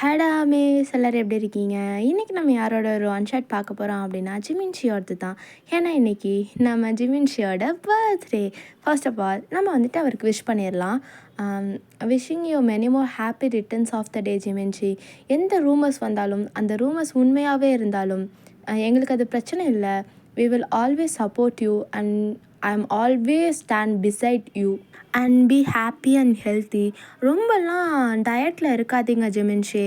ஹேடா miss எல்லோரும் எப்படி இருக்கீங்க? இன்றைக்கி நம்ம யாரோட ஒரு ஒன் ஷாட் பார்க்க போகிறோம் அப்படின்னா ஜிமின்ஷியோடது தான். ஏன்னா இன்றைக்கி நம்ம ஜிமின்ஷியோட பர்த்டே. ஃபர்ஸ்ட் ஆஃப் ஆல் நம்ம வந்துட்டு அவருக்கு விஷ் பண்ணிடலாம். Wishing you many more happy returns of the day ஜிமின்ஷி. எந்த ரூமர்ஸ் வந்தாலும் அந்த ரூமர்ஸ் உண்மையாகவே இருந்தாலும் எங்களுக்கு அது பிரச்சனை இல்லை. We will always support you and I am always stand beside you and be happy and healthy. ரொம்பலாம் டயட்டில் இருக்காதீங்க ஜிமின்ஷி.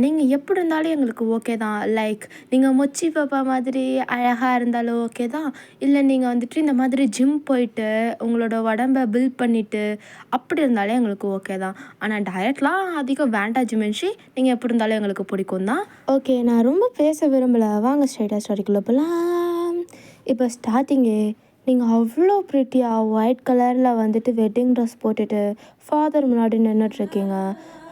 நீங்கள் எப்படி இருந்தாலும் எங்களுக்கு ஓகே தான். லைக் நீங்கள் மொச்சி பாப்பா மாதிரி அழகாக இருந்தாலும் ஓகே தான். இல்லை நீங்கள் வந்துட்டு இந்த மாதிரி ஜிம் போயிட்டு உங்களோட உடம்பை பில்ட் பண்ணிவிட்டு அப்படி இருந்தாலே எங்களுக்கு ஓகே தான். ஆனால் டயட்லாம் அதிகம் வேண்டாம் ஜிமின்ஷி. நீங்கள் எப்படி இருந்தாலும் எங்களுக்கு பிடிக்கும் தான். ஓகே, நான் ரொம்ப பேச விரும்பலை. வாங்க ஸ்ட்ரைட்டாக ஸ்டோரிக்குள்ளே போகலாம். இப்போ ஸ்டார்டிங்கே நீங்கள் அவ்வளோ ப்ரிட்டியாக ஒயிட் கலரில் வந்துட்டு வெட்டிங் ட்ரெஸ் போட்டுட்டு ஃபாதர் முன்னாடி நின்றுட்டுருக்கீங்க.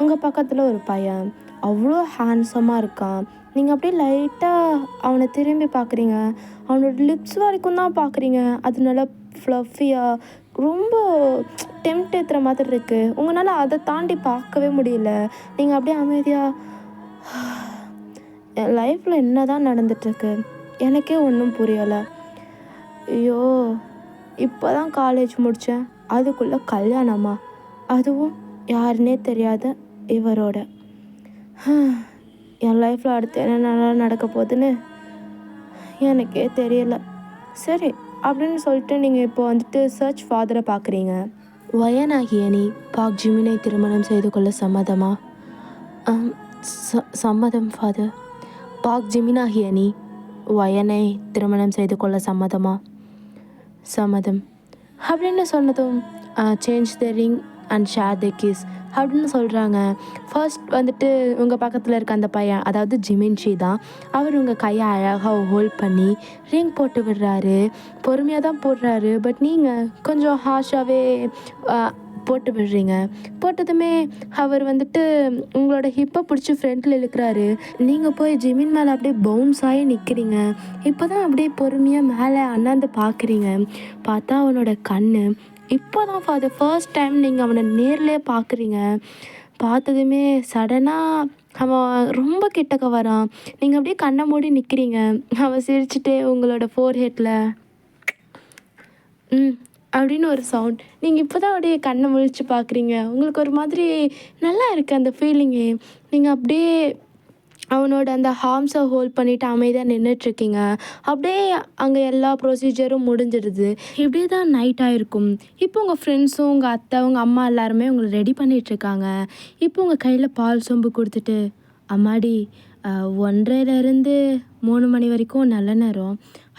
உங்கள் பக்கத்தில் ஒரு பையன் அவ்வளோ ஹேண்ட்ஸமாக இருக்கான். நீங்கள் அப்படியே லைட்டாக அவனை திரும்பி பார்க்குறீங்க. அவனோட லிப்ஸ் வரைக்கும் தான் பார்க்குறீங்க. அது நல்லா ஃப்ளஃபியாக ரொம்ப டெம்ட் ஏற்றுற மாதிரி இருக்குது. உங்களால் அதை தாண்டி பார்க்கவே முடியல. நீங்கள் அப்படியே அமைதியாக என் லைஃப்பில் என்ன தான் நடந்துகிட்ருக்கு எனக்கே ஒன்றும் புரியலை. ஐயோ, இப்போ தான் காலேஜ் முடித்தேன், அதுக்குள்ளே கல்யாணமா, அதுவும் யாருன்னே தெரியாத இவரோட. என் லைஃப்பில் அடுத்து என்ன நடக்க போகுதுன்னு எனக்கே தெரியலை. சரி அப்படின்னு சொல்லிட்டு நீங்கள் இப்போ வந்துட்டு சர்ச் ஃபாதரை பார்க்குறீங்க. வயனாகிய நீ பாக் ஜிமினை திருமணம் செய்து கொள்ள சம்மதமா? சம்மதம் ஃபாதர். பாக் ஜிமினாகிய நீ வயனை திருமணம் செய்து கொள்ள சம்மதமா? சம்மதம் அப்படின்னு சொன்னதும் change the ring and share the kiss அப்படின்னு சொல்கிறாங்க. ஃபர்ஸ்ட் வந்துட்டு உங்கள் பக்கத்தில் இருக்க அந்த பையன், அதாவது ஜிமின்ஷி தான். அவர் உங்கள் கையை அழகாக ஹோல்ட் பண்ணி ரிங் போட்டு விடுறாரு. பொறுமையாக தான் போடுறாரு. பட் நீங்கள் கொஞ்சம் ஹாஷாகவே போட்டு விடுறீங்க. போட்டதுமே அவர் வந்துட்டு உங்களோட ஹிப்பை பிடிச்சி ஃப்ரண்ட்டில் இழுக்கிறாரு. நீங்கள் போய் ஜிமின் மேலே அப்படியே பவுன்ஸ் ஆகி நிற்கிறீங்க. இப்போ தான் அப்படியே பொறுமையாக மேலே அண்ணாந்து பார்க்குறீங்க. பார்த்தா அவனோட கண் இப்போ தான் ஃபார் த ஃபர்ஸ்ட் டைம் நீங்கள் அவனை நேர்லேயே பார்க்குறீங்க. பார்த்ததுமே சடனாக அவன் ரொம்ப கிட்டக்க வரான். நீங்கள் அப்படியே கண்ணை மூடி நிற்கிறீங்க. அவன் சிரிச்சுட்டே உங்களோட ஃபோர்ஹெட்டில் அப்படின்னு ஒரு சவுண்ட். நீங்கள் இப்போ தான் அப்படியே கண்ணை முழிச்சு பார்க்குறீங்க. உங்களுக்கு ஒரு மாதிரி நல்லா இருக்குது அந்த ஃபீலிங்கு. நீங்கள் அப்படியே அவனோட அந்த ஹார்ம்ஸை ஹோல்ட் பண்ணிவிட்டு அமைதியாக நின்றுட்டுருக்கீங்க. அப்படியே அங்கே எல்லா ப்ரொசீஜரும் முடிஞ்சிடுது. இப்படியே தான் நைட் ஆகிருக்கும். இப்போ உங்கள் ஃப்ரெண்ட்ஸும் உங்கள் அத்தை உங்கள் அம்மா எல்லாருமே உங்களை ரெடி பண்ணிகிட்ருக்காங்க. இப்போ உங்கள் கையில் பால் சொம்பு கொடுத்துட்டு, அம்மாடி 1:30லேருந்து 3 மணி வரைக்கும் நல்ல நேரம்,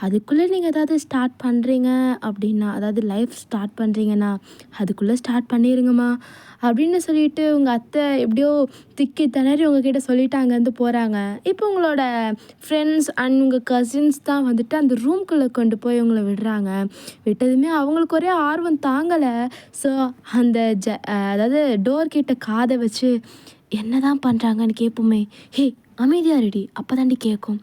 அதுக்குள்ளே நீங்கள் ஏதாவது ஸ்டார்ட் பண்ணுறீங்க அப்படின்னா, அதாவது லைஃப் ஸ்டார்ட் பண்ணுறீங்கன்னா அதுக்குள்ளே ஸ்டார்ட் பண்ணிடுங்கம்மா அப்படின்னு சொல்லிட்டு உங்கள் அத்தை எப்படியோ திக்கி திணறி உங்ககிட்ட சொல்லிவிட்டு அங்கேருந்து போகிறாங்க. இப்போ உங்களோட ஃப்ரெண்ட்ஸ் அண்ட் உங்கள் கசின்ஸ் தான் வந்துட்டு அந்த ரூம்குள்ளே கொண்டு போய் உங்களை விடுறாங்க. விட்டதுமே அவங்களுக்கு ஒரே ஆர்வம் தாங்கலை. ஸோ அந்த அதாவது டோர்கிட்ட காதை வச்சு என்ன தான் பண்ணுறாங்கன்னு கேட்போமே. ஹே அமைதியாக ரெடி, அப்போ தாண்டி கேட்கும்.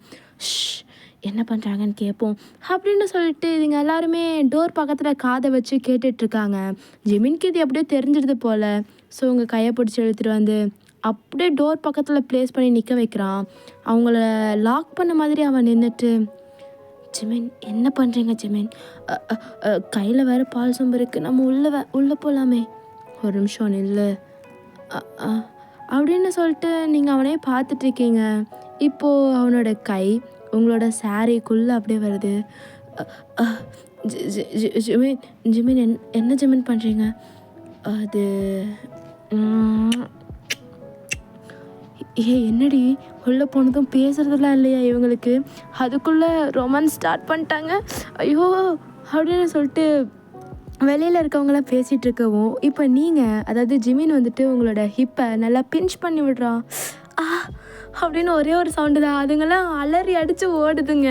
என்ன பண்ணுறாங்கன்னு கேட்போம் அப்படின்னு சொல்லிட்டு இதுங்க எல்லாருமே டோர் பக்கத்தில் காதை வச்சு கேட்டுட்ருக்காங்க. ஜிமின்க்கு இது அப்படியே தெரிஞ்சிடுது போல். ஸோ உங்கள் கையை பிடிச்சி எடுத்துகிட்டு வந்து அப்படியே டோர் பக்கத்தில் ப்ளேஸ் பண்ணி நிற்க வைக்கிறான். அவங்கள லாக் பண்ண மாதிரி அவன் நின்றுட்டு, ஜிமின் என்ன பண்ணுறீங்க ஜிமின்? கையில் வேறு பால் சொம்பு இருக்குது, நம்ம உள்ளே போகலாமே. ஒரு நிமிஷம் நில்லு அப்படின்னு சொல்லிட்டு நீங்கள் அவனே பார்த்துட்ருக்கீங்க. இப்போது அவனோட கை உங்களோட சாரீக்குள்ளே அப்படியே வருது. ஜிமின் ஜிமின் என்ன ஜிமின் பண்ணுறீங்க? அது என்னடி உள்ளே போனதும் பேசுகிறதுலாம் இல்லையா இவங்களுக்கு? அதுக்குள்ளே ரொமான்ஸ் ஸ்டார்ட் பண்ணிட்டாங்க. ஐயோ அப்படின்னு சொல்லிட்டு வெளியில் இருக்கவங்களாம் பேசிகிட்டு இருக்கவும் இப்போ நீங்கள், அதாவது ஜிமின் வந்துட்டு உங்களோட ஹிப்பை நல்லா பிஞ்ச் பண்ணி விடுறான். அப்படின்னு ஒரே ஒரு சவுண்டு தான். அதுங்கெல்லாம் அலறி அடித்து ஓடுதுங்க.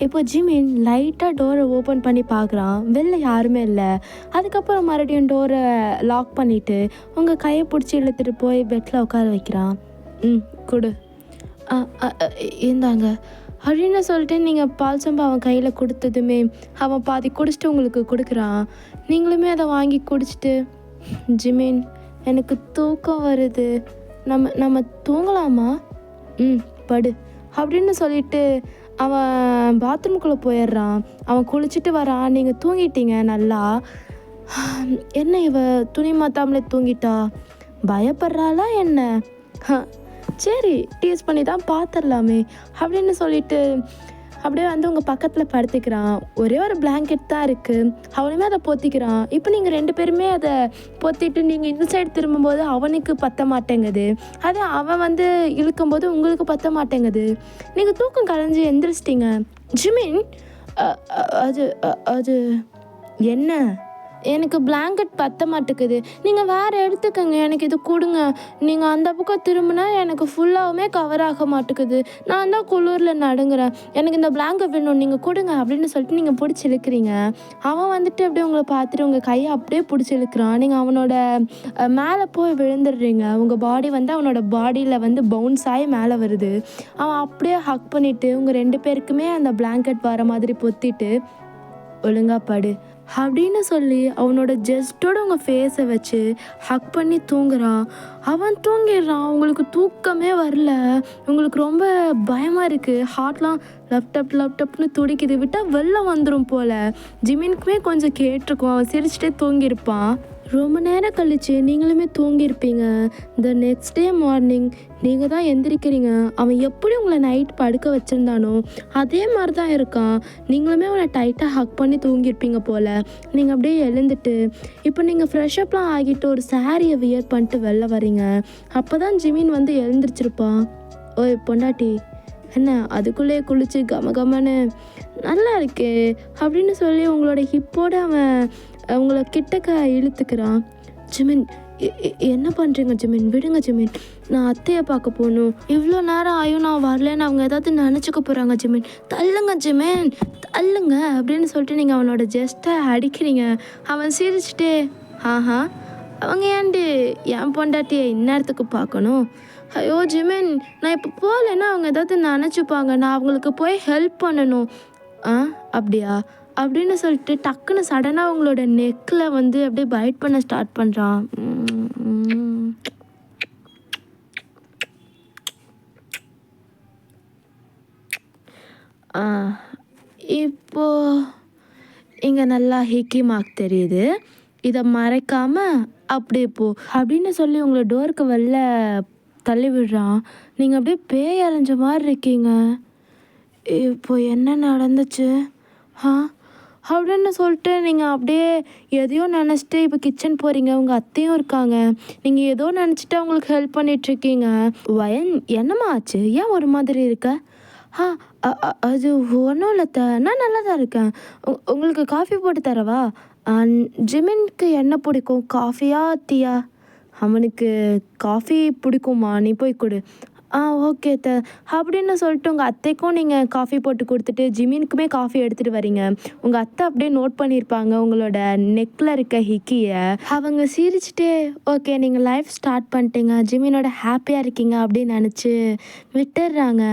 இப்போ ஜிமின் லைட்டாக டோரை ஓப்பன் பண்ணி பார்க்குறான். வெளில யாருமே இல்லை. அதுக்கப்புறம் மறுபடியும் டோரை லாக் பண்ணிவிட்டு உங்கள் கையை பிடிச்சி இழுத்துட்டு போய் பெட்டில் உட்கார வைக்கிறான். கொடு, இருந்தாங்க அப்படின்னு சொல்லிட்டு நீங்கள் பால் சொம்பு அவன் கையில் கொடுத்ததுமே அவன் பாதி குடிச்சிட்டு உங்களுக்கு கொடுக்குறான். நீங்களுமே அதை வாங்கி குடிச்சிட்டு, ஜிமின் எனக்கு தூக்கம் வருது, நம்ம நம்ம தூங்கலாமா? ம் படு அப்படின்னு சொல்லிட்டு அவன் பாத்ரூம்குள்ளே போயிடுறான். அவன் குளிச்சுட்டு வரான். நீங்கள் தூங்கிட்டீங்க நல்லா. என்ன இவ துணி மாத்தாமலே தூங்கிட்டா? பயப்படுறாளா என்ன? சரி டீஸ் பண்ணி தான் பார்த்துடலாமே அப்படின்னு சொல்லிட்டு அப்படியே வந்து உங்கள் பக்கத்தில் படுத்துக்கிறான். ஒரே ஒரு பிளாங்கெட் தான் இருக்குது. அவனுமே அதை பொத்திக்கிறான். இப்போ நீங்கள் 2 பேருமே அதை பொத்திட்டு நீங்கள் இந்த சைடு திரும்பும்போது அவனுக்கு பத்த மாட்டேங்குது. அதே அவன் வந்து இழுக்கும்போது உங்களுக்கு பத்த மாட்டேங்குது. நீங்கள் தூக்கம் கலைஞ்சி எந்திரிச்சிட்டிங்க. ஜிமின் அது அது என்ன? எனக்கு பிளாங்கெட் பத்த மாட்டேங்குது. நீங்கள் வேறு எடுத்துக்கோங்க. எனக்கு இது கொடுங்க. நீங்கள் அந்த பக்கம் திரும்பினா எனக்கு ஃபுல்லாகவுமே கவர் ஆக மாட்டேங்குது. நான் தான் குளிரில் நடுங்குறேன். எனக்கு இந்த பிளாங்கெட் வேணும், நீங்கள் கொடுங்க அப்படின்னு சொல்லிட்டு நீங்கள் பிடிச்சி இழுக்கிறீங்க. அவன் வந்துட்டு அப்படியே உங்களை பார்த்துட்டு உங்கள் கையை அப்படியே பிடிச்சி இழுக்கிறான். நீங்கள் அவனோட மேலே போய் விழுந்துடுறீங்க. உங்கள் பாடி வந்து அவனோட பாடியில் வந்து பவுன்ஸ் ஆகி மேலே வருது. அவன் அப்படியே ஹக் பண்ணிவிட்டு உங்கள் 2 பேருக்குமே அந்த பிளாங்கெட் வர மாதிரி பொத்திட்டு ஒழுங்கா படு அப்படின்னு சொல்லி அவனோட ஜஸ்ட்டோட உங்கள் ஃபேஸை வச்சு ஹக் பண்ணி தூங்குறான். அவன் தூங்கிடுறான். உங்களுக்கு தூக்கமே வரல. உங்களுக்கு ரொம்ப பயமாக இருக்குது. ஹார்ட்லாம் லேப்டாப்னு துடிக்குது. விட்டால் வெள்ளம் வந்துடும் போல். ஜிமினுக்குமே கொஞ்சம் கேட்டிருக்கும். அவன் சிரிச்சிட்டே தூங்கியிருப்பான். ரொம்ப நேரம் கழித்து நீங்களுமே தூங்கியிருப்பீங்க. த நெக்ஸ்ட் டே மார்னிங் நீங்கள் தான் எந்திரிக்கிறீங்க. அவன் எப்படி உங்களை நைட் படுக்க வச்சுருந்தானோ அதே மாதிரி தான் இருக்கான். நீங்களுமே அவனை டைட்டாக ஹக் பண்ணி தூங்கியிருப்பீங்க போல். நீங்கள் அப்படியே எழுந்துட்டு இப்போ நீங்கள் ஃப்ரெஷ்அப்லாம் ஆகிட்டு ஒரு சாரியை வியர் பண்ணிட்டு வெளில வரீங்க. அப்போ தான் ஜிமின் வந்து எழுந்திரிச்சிருப்பான். ஓய் பொண்டாட்டி, என்ன அதுக்குள்ளே குளிச்சு கமகமன்னு நல்லா இருக்கே அப்படின்னு சொல்லி உங்களோட ஹிப்போடு அவன் உங்களை கிட்டக்க இழுத்துக்கிறான். ஜிமின் என்ன பண்ணுறீங்க ஜிமின்? விடுங்க ஜிமின், நான் அத்தையை பார்க்க போகணும். இவ்வளோ நேரம் ஆயும் நான் வரலன்னு அவங்க ஏதாவது நினச்சிக்க போகிறாங்க ஜிமின். தள்ளுங்க ஜிமின், தள்ளுங்க அப்படின்னு சொல்லிட்டு நீங்கள் அவனோட ஜஸ்ட்டை அடிக்கிறீங்க. அவன் சிரிச்சிட்டே ஆஹா அவங்க ஏன்டி என் பொண்டாட்டியை இந்நேரத்துக்கு பார்க்கணும்? ஐயோ ஜிமின், நான் இப்போ போகலன்னா அவங்க ஏதாவது நினச்சிப்பாங்க. நான் அவங்களுக்கு போய் ஹெல்ப் பண்ணணும். அப்படியா அப்படின்னு சொல்லிட்டு டக்குன்னு சடனாக அவங்களோட நெக்கில் வந்து அப்படியே பைட் பண்ண ஸ்டார்ட் பண்ணுறான். இப்போது இங்கே நல்லா ஹிக்கி மார்க் தெரியுது. இதை மறைக்காமல் அப்படியே போ அப்படின்னு சொல்லி உங்களை டோருக்கு வெளில தள்ளி விடுறான். நீங்கள் அப்படியே பேய் அரைஞ்ச மாதிரி இருக்கீங்க. இப்போ என்ன நடந்துச்சு அப்படின்னு சொல்லிட்டு நீங்கள் அப்படியே எதையோ நினச்சிட்டு இப்போ கிச்சன் போகிறீங்க. உங்கள் அத்தையும் இருக்காங்க. நீங்கள் ஏதோ நினச்சிட்டு அவங்களுக்கு ஹெல்ப் பண்ணிகிட்ருக்கீங்க. என்னம்மா ஆச்சு? ஏன் ஒரு மாதிரி இருக்க? அது ஒன்றும் இல்லை நான் நல்லா தான் இருக்கேன். உங்களுக்கு காஃபி போட்டு தரவா? ஜிமினுக்கு என்ன பிடிக்கும், காஃபியா டீயா? அவனுக்கு காஃபி பிடிக்குமா, நீ போய் கொடு. ஓகே அப்படின்னு சொல்லிட்டு உங்கள் அத்தைக்கும் நீங்கள் காஃபி போட்டு கொடுத்துட்டு ஜிமினுக்குமே காஃபி எடுத்துகிட்டு வரீங்க. உங்கள் அத்தை அப்படியே நோட் பண்ணியிருப்பாங்க உங்களோட நெக்கில் இருக்க ஹிக்கியை. அவங்க சிரிச்சுட்டே ஓகே நீங்கள் லைஃப் ஸ்டார்ட் பண்ணிட்டீங்க, ஜிமினோட ஹாப்பியாக இருக்கீங்க அப்படின்னு நினச்சி விட்டுடுறாங்க.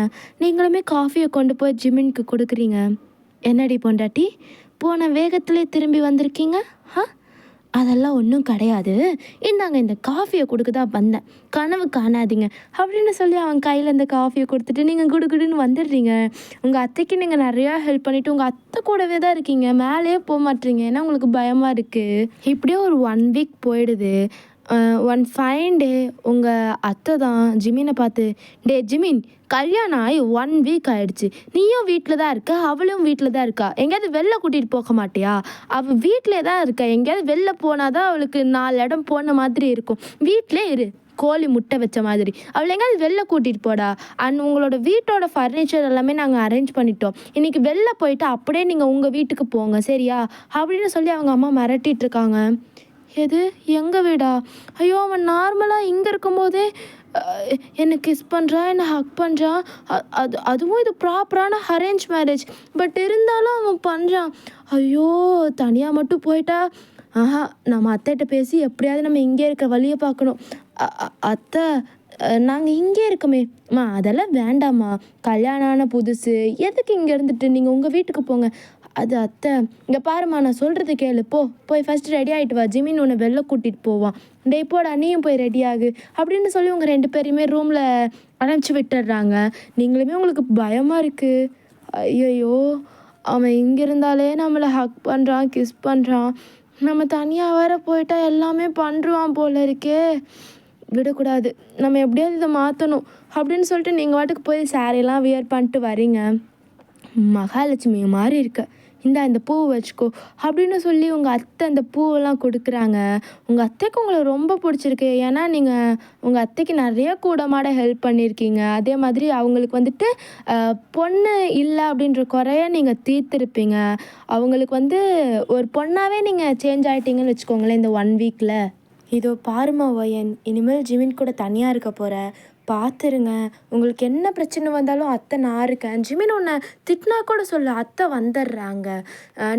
நீங்களுமே காஃபியை கொண்டு போய் ஜிமினுக்கு கொடுக்குறீங்க. என்னடி பொண்டாட்டி, போன வேகத்திலே திரும்பி வந்திருக்கீங்க? அதெல்லாம் ஒன்றும் கிடையாது, இந்தாங்க இந்த காஃபியை கொடுக்க தான் வந்தேன், கனவு காணாதீங்க அப்படின்னு சொல்லி அவன் கையில் இந்த காஃபியை கொடுத்துட்டு நீங்கள் குடுன்னு வந்துடுறீங்க. உங்கள் அத்தைக்கு நீங்கள் நிறையா ஹெல்ப் பண்ணிவிட்டு உங்கள் அத்தை கூடவே தான் இருக்கீங்க. மேலேயே போக மாட்டீங்க, ஏன்னா உங்களுக்கு பயமாக இருக்குது. இப்படியே ஒரு 1 வீக் போயிடுது. ஒன் ஃபைன் டே உங்கள் அத்தை தான் ஜிமினை பார்த்து, டே ஜிமின், கல்யாணம் ஆகி 1 வீக் ஆகிடுச்சு, நீயும் வீட்டில் தான் இருக்க, அவளும் வீட்டில் தான் இருக்கா, எங்கேயாவது வெளில கூட்டிகிட்டு போக மாட்டியா? அவள் வீட்டிலே தான் இருக்கா, எங்கேயாவது வெளில போனால் தான் அவளுக்கு 4 இடம் போன மாதிரி இருக்கும். வீட்டிலே இரு, கோழி முட்டை வச்ச மாதிரி. அவளை எங்கேயாவது வெளில கூட்டிகிட்டு போடா. உங்களோட வீட்டோட ஃபர்னிச்சர் எல்லாமே நாங்கள் அரேஞ்ச் பண்ணிட்டோம். இன்றைக்கி வெளில போயிட்டு அப்படியே நீங்கள் உங்கள் வீட்டுக்கு போங்க சரியா அப்படின்னு சொல்லி அவங்க அம்மா மிரட்டிகிட்ருக்காங்க. எது எங்கள் வீடா? ஐயோ, அவன் நார்மலாக இங்கே இருக்கும்போதே என்னை கிஸ் பண்ணுறான், என்னை ஹக் பண்ணுறான். அதுவும் இது ப்ராப்பரான அரேஞ்ச் மேரேஜ். பட் இருந்தாலும் அவன் பண்ணுறான். ஐயோ, தனியாக மட்டும் போயிட்டா நம்ம அத்தைகிட்ட பேசி எப்படியாவது நம்ம இங்கே இருக்க வழியை பார்க்கணும். அத்தை, நாங்கள் இங்கே இருக்கோமே. அதெல்லாம் வேண்டாம்மா, கல்யாணம் ஆன புதுசு, எதுக்கு இங்கே இருந்துட்டு நீங்கள் உங்கள் வீட்டுக்கு போங்க. அது அத்தை, இங்கே பாரும்மா நான் சொல்கிறது கேளு, போய் ஃபஸ்ட்டு ரெடி ஆகிட்டு வா, ஜிமின் உன்னை வெளில கூட்டிகிட்டு போவான், டேய் போடா நீயும் போய் ரெடி ஆகு அப்படின்னு சொல்லி உங்கள் 2 பேரையுமே ரூமில் அனுப்பிச்சி விட்டுடுறாங்க. நீங்களுமே உங்களுக்கு பயமாக இருக்குது. ஐயையோ, அவன் இங்கே இருந்தாலே நம்மளை ஹக் பண்ணுறான், கிஸ் பண்ணுறான், நம்ம தனியாக வேற போயிட்டா எல்லாமே பண்ணுறான் போல இருக்கே, விடக்கூடாது, நம்ம எப்படியாவது இதை மாற்றணும் அப்படின்னு சொல்லிட்டு நீங்கள் வாட்டுக்கு போய் சாரியெல்லாம் வியர் பண்ணிட்டு வரீங்க. மகாலட்சுமி மாதிரி இருக்க, இந்த பூ வச்சுக்கோ அப்படின்னு சொல்லி உங்கள் அத்தை அந்த பூவெல்லாம் கொடுக்குறாங்க. உங்கள் அத்தைக்கு உங்களை ரொம்ப பிடிச்சிருக்கு. ஏன்னா நீங்கள் உங்கள் அத்தைக்கு நிறைய கூடமாட ஹெல்ப் பண்ணியிருக்கீங்க. அதே மாதிரி அவங்களுக்கு வந்துட்டு பொண்ணு இல்லை அப்படின்ற குறைய நீங்கள் தீர்த்திருப்பீங்க. அவங்களுக்கு வந்து ஒரு பொண்ணாகவே நீங்கள் சேஞ்ச் ஆகிட்டீங்கன்னு வச்சுக்கோங்களேன் இந்த 1 வீக்கில். இதோ பாருமா ஒயன், இனிமேல் ஜிமின் கூட தனியாக இருக்க போகிற, பார்த்துருங்க. உங்களுக்கு என்ன பிரச்சனை வந்தாலும் அத்தை நான் இருக்கேன். ஜிமின் உன்னை திட்டினா கூட சொல்ல, அத்தை வந்துடுறாங்க.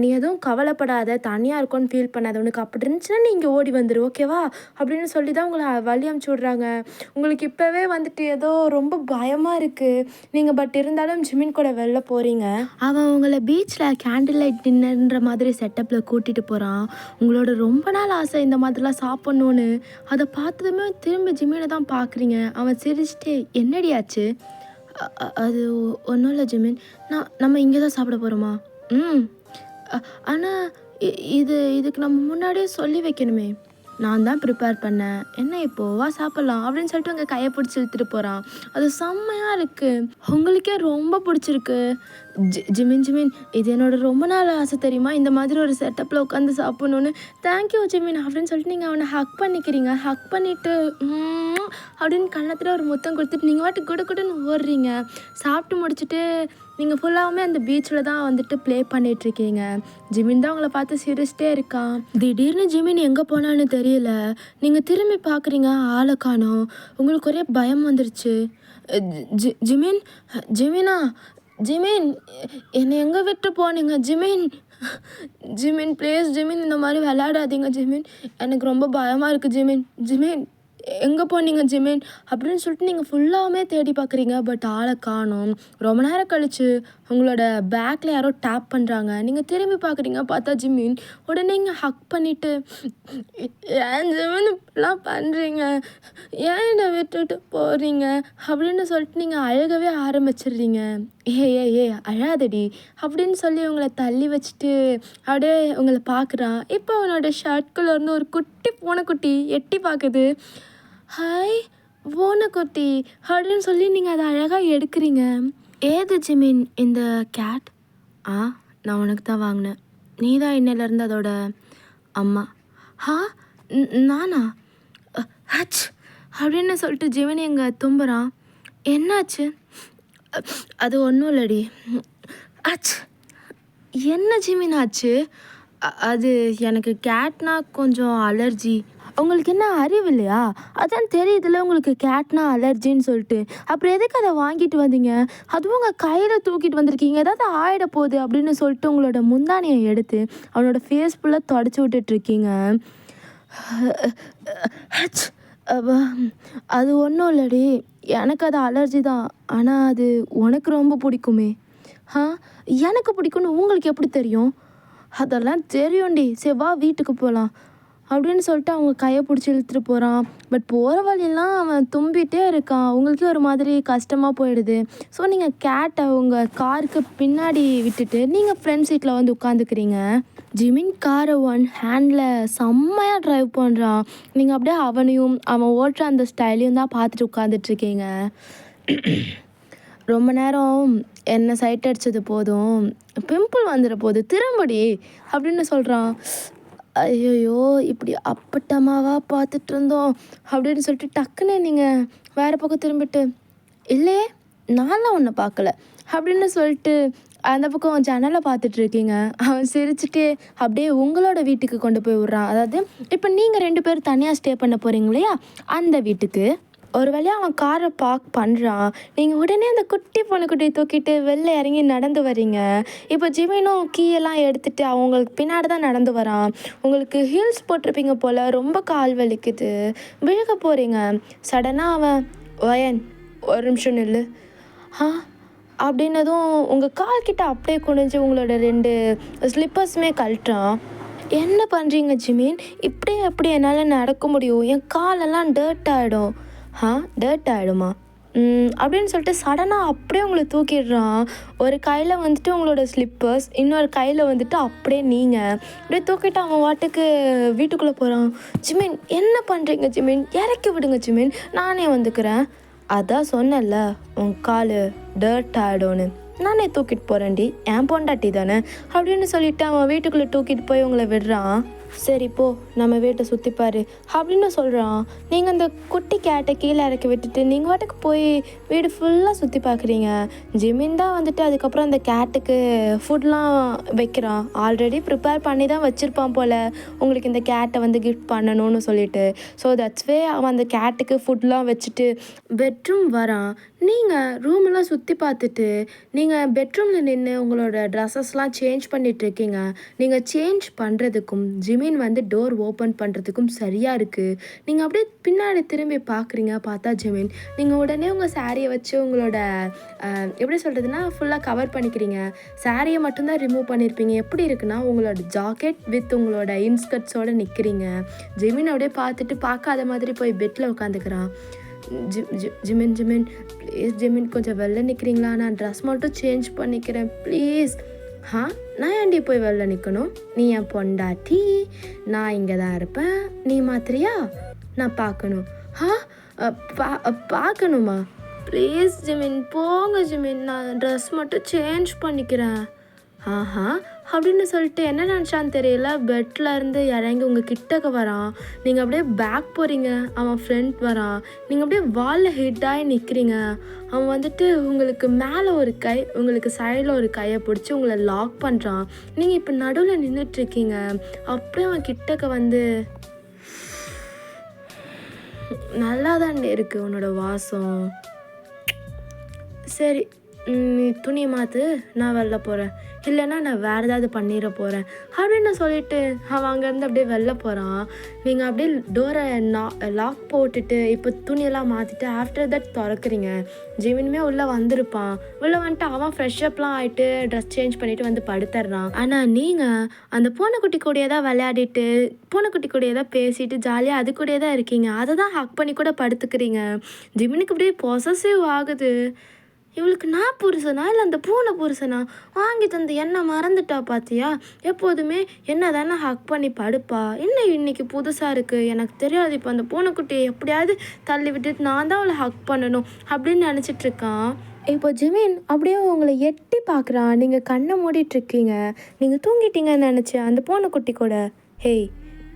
நீ எதுவும் கவலைப்படாத, தனியாக இருக்கோன்னு ஃபீல் பண்ணாத, உனக்கு அப்படி இருந்துச்சுன்னா நீ இங்கே ஓடி வந்துடு ஓகேவா அப்படின்னு சொல்லி தான் உங்களை வழி அமுச்சு விட்றாங்க. உங்களுக்கு இப்போவே வந்துட்டு ஏதோ ரொம்ப பயமாக இருக்குது நீங்கள், பட் இருந்தாலும் ஜிமின் கூட வெளில போகிறீங்க. அவன் உங்களை பீச்சில் கேண்டில் லைட் டின்னர்ன்ற மாதிரி செட்டப்பில் கூட்டிகிட்டு போகிறான். உங்களோட ரொம்ப நாள் ஆசை இந்த மாதிரிலாம் சாப்பிட்ணுன்னு. அதை பார்த்ததுமே திரும்பி ஜிமினை தான் பார்க்குறீங்க. அவன் சிரிச்சிட்டே, என்னடி ஆச்சு? அது ஒன்றும் இல்லை ஜிமின், நம்ம இங்கே தான் சாப்பிட போகிறோமா? ஆனால் இதுக்கு நம்ம முன்னாடியே சொல்லி வைக்கணுமே. நான் தான் ப்ரிப்பேர் பண்ணேன், என்ன இப்போது வா சாப்பிட்லாம் அப்படின்னு சொல்லிட்டு உங்கள் கையை பிடிச்சி இழுத்துட்டு போகிறான். அது செம்மையாக இருக்குது, உங்களுக்கே ரொம்ப பிடிச்சிருக்கு. ஜிமின் இது என்னோட ரொம்ப நாள் ஆசை தெரியுமா, இந்த மாதிரி ஒரு செட்டப்பில் உட்காந்து சாப்பிட்ணுன்னு. தேங்க்யூ ஜிமின் அப்படின்னு சொல்லிட்டு நீங்கள் அவனை ஹக் பண்ணிக்கிறீங்க. ஹக் பண்ணிவிட்டு அப்படின்னு கன்னத்தில் ஒரு முத்தம் கொடுத்துட்டு நீங்கள் வாட்டு குடுன்னு ஓடுறீங்க. சாப்பிட்டு முடிச்சுட்டு நீங்கள் ஃபுல்லாகவுமே அந்த பீச்சில் தான் வந்துட்டு ப்ளே பண்ணிகிட்ருக்கீங்க. ஜிமின் தான் உங்களை பார்த்து சிரிச்சிட்டே இருக்கான். திடீர்னு ஜிமின் எங்கே போனான்னு தெரியல. நீங்கள் திரும்பி பார்க்குறீங்க, ஆளை காணோம். உங்களுக்கு ஒரே பயம் வந்துருச்சு. ஜிமினா, ஜிமின் என்னை எங்கே விட்டு போனீங்க ஜிமின் ப்ளீஸ் ஜிமின், இந்த மாதிரி விளையாடாதீங்க ஜிமின், எனக்கு ரொம்ப பயமாக இருக்குது ஜிமின் எங்கே போனீங்க ஜிமின் அப்படின்னு சொல்லிட்டு நீங்கள் ஃபுல்லாகவுமே தேடி பார்க்குறீங்க. பட் ஆளை காணோம். ரொம்ப நேரம் கழிச்சு உங்களோட பேக்கில் யாரோ டேப் பண்ணுறாங்க. நீங்கள் திரும்பி பார்க்குறீங்க, பார்த்தா ஜிமின். உடனே நீங்கள் ஹக் பண்ணிவிட்டு, ஏன் ஜிமின் இப்படிலாம் பண்ணுறீங்க, ஏன் என்னை விட்டுட்டு போகிறீங்க அப்படின்னு சொல்லிட்டு நீங்கள் அழுகவே ஆரம்பிச்சிடுறீங்க. ஏ அழாதடி அப்படின்னு சொல்லி உங்களை தள்ளி வச்சுட்டு அப்படியே உங்களை பார்க்குறான். இப்போ அவனோட ஷர்ட்குள்ளேருந்து ஒரு குட்டி பூனைக்குட்டி எட்டி பார்க்குது. ஹாய் பூனைக்குட்டி அப்படின்னு சொல்லி நீங்கள் அதை அழகாக எடுக்கிறீங்க. ஏது ஜிமின் இந்த கேட்? நான் உனக்கு தான் வாங்கினேன், நீ தான் இன்னிலேருந்து அதோட அம்மா. நானா? ஹச் அப்படின்னு சொல்லிட்டு ஜிமின் எங்கே தும்புறான். என்னாச்சு? அது ஒன்றும் இல்லடி. அச், என்ன ஜிமின் ஆச்சு? அது எனக்கு கேட்னா கொஞ்சம் அலர்ஜி. உங்களுக்கு என்ன அறிவு இல்லையா? அதான் தெரியுதுல உங்களுக்கு கேட்னா அலர்ஜின்னு சொல்லிட்டு. அப்புறம் எதுக்கு அதை வாங்கிட்டு வந்தீங்க? அதுவும் உங்கள் கையில் தூக்கிட்டு வந்திருக்கீங்க, ஏதாவது ஆகிட போகுது அப்படின்னு சொல்லிட்டு உங்களோட முந்தானியை எடுத்து அவனோட ஃபேஸ் ஃபுல்லாக தொடச்சி விட்டுட்ருக்கீங்க. அது ஒன்றும் இல்லடி, எனக்கு அது அலர்ஜி தான். ஆனால் அது உனக்கு ரொம்ப பிடிக்குமே. எனக்கு பிடிக்கும்னு உங்களுக்கு எப்படி தெரியும்? அதெல்லாம் தெரியும்டி, சரி வா வீட்டுக்கு போகலாம் அப்படின்னு சொல்லிட்டு அவங்க கையை பிடிச்சி இழுத்துட்டு போகிறான். பட் போகிற வழியெல்லாம் அவன் தும்பிகிட்டே இருக்கான். உங்களுக்கே ஒரு மாதிரி கஷ்டமாக போயிடுது. ஸோ நீங்கள் கேட்டை உங்கள் காருக்கு பின்னாடி விட்டுட்டு நீங்கள் ஃப்ரண்ட் சீட்டில் வந்து உட்காந்துக்கிறீங்க. ஜிமின் காரை 1 ஹேண்டில் செம்மையாக ட்ரைவ் பண்ணுறான். நீங்கள் அப்படியே அவனையும் அவன் ஓட்டுற அந்த ஸ்டைலையும் தான் பார்த்துட்டு உட்காந்துட்ருக்கீங்க. ரொம்ப நேரம் என்ன சைட் அடித்தது போதும், பிம்பிள் வந்துட போகுது, திரும்படி அப்படின்னு சொல்கிறான். ஐயோ இப்படி அப்பட்டமாவா பார்த்துட்டு இருந்தோம் அப்படின்னு சொல்லிட்டு டக்குன்னு நீங்கள் வேறு பக்கம் திரும்பிட்டு, இல்லையே நான்லாம் ஒன்றை பார்க்கல அப்படின்னு சொல்லிட்டு அந்த பக்கம் ஜன்னலை பார்த்துட்ருக்கீங்க. அவன் சிரிச்சுட்டே அப்படியே உங்களோட வீட்டுக்கு கொண்டு போய் விட்றான். அதாவது இப்போ நீங்கள் 2 பேர் தனியாக ஸ்டே பண்ண போகிறீங்க இல்லையா, அந்த வீட்டுக்கு. ஒரு வழியாக அவன் காரை பார்க் பண்ணுறான். நீங்கள் உடனே அந்த குட்டி பொண்ணுக்குட்டியை தூக்கிட்டு வெளில இறங்கி நடந்து வரீங்க. இப்போ ஜிமினும் கீயெல்லாம் எடுத்துகிட்டு அவங்களுக்கு பின்னாடி தான் நடந்து வரான். உங்களுக்கு ஹீல்ஸ் போட்டிருப்பீங்க போல், ரொம்ப கால் வலிக்குது, விழுக போகிறீங்க. சடனாக அவன், ஒயன் ஒரு நிமிஷம் நில்லு. அப்படின்னதும் உங்கள் கால்கிட்ட அப்படியே குனிஞ்சு உங்களோட 2 ஸ்லிப்பர்ஸுமே கழட்டுறான். என்ன பண்ணுறீங்க ஜிமின்? இப்படியே எப்படி என்னால் நடக்க முடியும்? என் காலெல்லாம் டர்ட் ஆகிடும். டர்ட் ஆகிடுமா? அப்படின்னு சொல்லிட்டு சடனாக அப்படியே உங்களை தூக்கிடுறான். ஒரு கையில் வந்துட்டு உங்களோட ஸ்லிப்பர்ஸ், இன்னொரு கையில் வந்துட்டு அப்படியே நீங்கள் அப்படியே தூக்கிட்டு அவன் வாட்டுக்கு வீட்டுக்குள்ளே போகிறான். ஜிமின் என்ன பண்ணுறீங்க ஜிமின்? இறக்கி விடுங்க ஜிமின், நானே வந்துக்கிறேன். அதான் சொன்னேன்ல உன் கால் டர்ட் ஆகிடும்னு, நானே தூக்கிட்டு போகிறேன்டி, என் பொண்டாட்டி தானே அப்படின்னு சொல்லிட்டு அவன் வீட்டுக்குள்ளே தூக்கிட்டு போய் உங்களை விடுறான். சரி போ, நம்ம வீட்டை சுற்றிப்பாரு அப்படின்னு சொல்கிறான். நீங்கள் அந்த குட்டி கேட்டை கீழே இறக்கி விட்டுட்டு நீங்கள் வாட்டுக்கு போய் வீடு ஃபுல்லாக சுற்றி பார்க்குறீங்க. ஜிமின் தான் வந்துட்டு அதுக்கப்புறம் அந்த கேட்டுக்கு ஃபுட்லாம் வைக்கிறான். ஆல்ரெடி ப்ரிப்பேர் பண்ணி தான் வச்சுருப்பான் போல், உங்களுக்கு இந்த கேட்டை வந்து கிஃப்ட் பண்ணணும்னு சொல்லிட்டு. ஸோ தட்ஸ் வே அவன் அந்த கேட்டுக்கு ஃபுட்லாம் வச்சுட்டு பெட்ரூம் வரான். நீங்கள் ரூமெல்லாம் சுற்றி பார்த்துட்டு நீங்கள் பெட்ரூமில் நின்று உங்களோட ட்ரெஸ்ஸஸ்லாம் சேஞ்ச் பண்ணிகிட்ருக்கீங்க. நீங்கள் சேஞ்ச் பண்ணுறதுக்கும் ஜிமின் வந்து டோர் ஓப்பன் பண்ணுறதுக்கும் சரியாக இருக்குது. நீங்கள் அப்படியே பின்னாடி திரும்பி பார்க்குறீங்க. பார்த்தா ஜிமின், நீங்கள் உடனே உங்கள் சாரியை வச்சு உங்களோட எப்படி சொல்கிறதுனா ஃபுல்லாக கவர் பண்ணிக்கிறீங்க. சாரியை மட்டும்தான் ரிமூவ் பண்ணியிருப்பீங்க. எப்படி இருக்குன்னா உங்களோட ஜாக்கெட் வித் உங்களோட இன்ஸ்கர்ட்ஸோடு நிற்கிறீங்க. ஜிமின் அப்படியே பார்த்துட்டு பார்க்காத மாதிரி போய் பெட்டில் உட்காந்துக்கிறான். ஜிமின் ப்ளீஸ் ஜிமின், கொஞ்சம் வெளில நிற்கிறீங்களா? நான் ட்ரெஸ் மட்டும் சேஞ்ச் பண்ணிக்கிறேன் ப்ளீஸ். நான் ஏன்டி போய் வெளில நிற்கணும்? நீ என் பொண்டாட்டி, நான் இங்கே தான் இருப்பேன். நீ மாத்திரியா? நான் பார்க்கணும். பார்க்கணுமா? ப்ளீஸ் ஜிமின், போங்க ஜிமின், நான் ட்ரெஸ் மட்டும் சேஞ்ச் பண்ணிக்கிறேன். அப்படின்னு சொல்லிட்டு என்ன நினச்சான்னு தெரியல, பெட்டில் இருந்து இறங்கி உங்கள் கிட்டக்க வரான். நீங்கள் அப்படியே பேக் போகிறீங்க, அவன் ஃப்ரண்ட் வரான். நீங்கள் அப்படியே வாலில் ஹிட் ஆகி நிற்கிறீங்க. அவன் வந்துட்டு உங்களுக்கு மேலே ஒரு கை, உங்களுக்கு சைடில் ஒரு கையை பிடிச்சி உங்களை லாக் பண்ணுறான். நீங்கள் இப்போ நடுவில் நின்றுட்டுருக்கீங்க. அப்படியே அவன் கிட்டக்க வந்து, நல்லா தான் இருக்குது உன்னோட வாசம். சரி, நீ துணியை மாற்று, நான் வெளில போகிறேன், இல்லைன்னா நான் வேறு ஏதாவது பண்ணிட போகிறேன் அப்படின்னு சொல்லிட்டு அவன் அங்கேருந்து அப்படியே வெளில போகிறான். நீங்கள் அப்படியே டோரை லாக் போட்டுட்டு இப்போ துணியெல்லாம் மாற்றிட்டு ஆஃப்டர் தட் திறக்கிறீங்க. ஜிமினுமே உள்ளே வந்திருப்பான். உள்ளே வந்துட்டு அவன் ஃப்ரெஷ்அப்லாம் ஆகிட்டு ட்ரெஸ் சேஞ்ச் பண்ணிவிட்டு வந்து படுத்துடுறான். ஆனால் நீங்கள் அந்த பூனைக்குட்டி கூடயே தான் விளையாடிட்டு, பூனைக்குட்டி கூடயே தான் பேசிட்டு ஜாலியாக அது கூடயே தான் இருக்கீங்க. அதை தான் ஹக் பண்ணி கூட படுத்துக்கிறீங்க. ஜிமினுக்கு அப்படியே பொசசிவ் ஆகுது. இவளுக்கு நான் புருஷனா இல்லை அந்த பூனை புருஷனா? வாங்கி தந்து என்ன மறந்துட்டா பார்த்தியா? எப்போதுமே என்ன தானே ஹக் பண்ணி படுப்பா. என்ன இன்னைக்கு புதுசாக இருக்குது, எனக்கு தெரியாது. இப்போ அந்த பூனைக்குட்டியை எப்படியாவது தள்ளி விட்டுட்டு நான் தான் அவளை ஹக் பண்ணணும் அப்படின்னு நினச்சிட்ருக்கான். இப்போ ஜிமின் அப்படியே உங்களை எட்டி பார்க்குறான். நீங்கள் கண்ணை மூடிட்டுருக்கீங்க. நீங்கள் தூங்கிட்டீங்கன்னு நினச்சேன் அந்த பூனைக்குட்டி கூட. ஹேய்,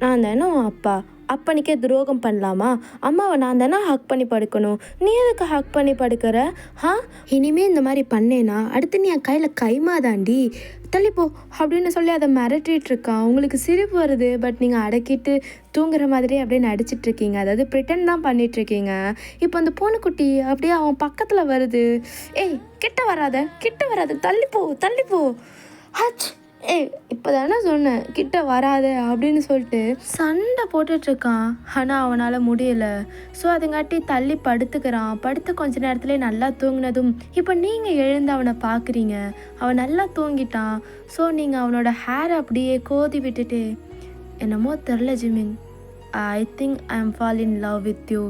நான் தானே அப்பா, அப்பனுக்கே துரோகம் பண்ணலாமா? அம்மாவை நான் தானே ஹக் பண்ணி படுக்கணும், நீ எதுக்கு ஹக் பண்ணி படுக்கிற? இனிமே இந்த மாதிரி பண்ணேனா அடுத்து நீ என் கையில் கைமாதாண்டி, தள்ளிப்போ அப்படின்னு சொல்லி அதை மிரட்டிகிட்டு இருக்கான். உங்களுக்கு சிரிப்பு வருது, பட் நீங்கள் அடக்கிட்டு தூங்குற மாதிரி அப்படியே நடிச்சிட்ருக்கீங்க. அதாவது ப்ரிட்டன் தான் பண்ணிகிட்ருக்கீங்க. இப்போ அந்த பூனைக்குட்டி அப்படியே அவன் பக்கத்தில் வருது. ஏய், கிட்ட வராத, தள்ளிப்போ. இப்போ தானே சொன்னேன் கிட்ட வராத அப்படின்னு சொல்லிட்டு சண்டை போட்டுட்ருக்கான். ஆனால் அவனால் முடியலை. ஸோ அதுங்காட்டி தள்ளி படுத்துக்கிறான். படுத்து கொஞ்ச நேரத்துலேயே நல்லா தூங்கினதும் இப்போ நீங்கள் எழுந்து அவனை பார்க்குறீங்க. அவன் நல்லா தூங்கிட்டான். ஸோ நீங்கள் அவனோட ஹேரை அப்படியே கோதி விட்டுட்டு, என்னமோ தெரில Jimin, I think I am fall in love with you.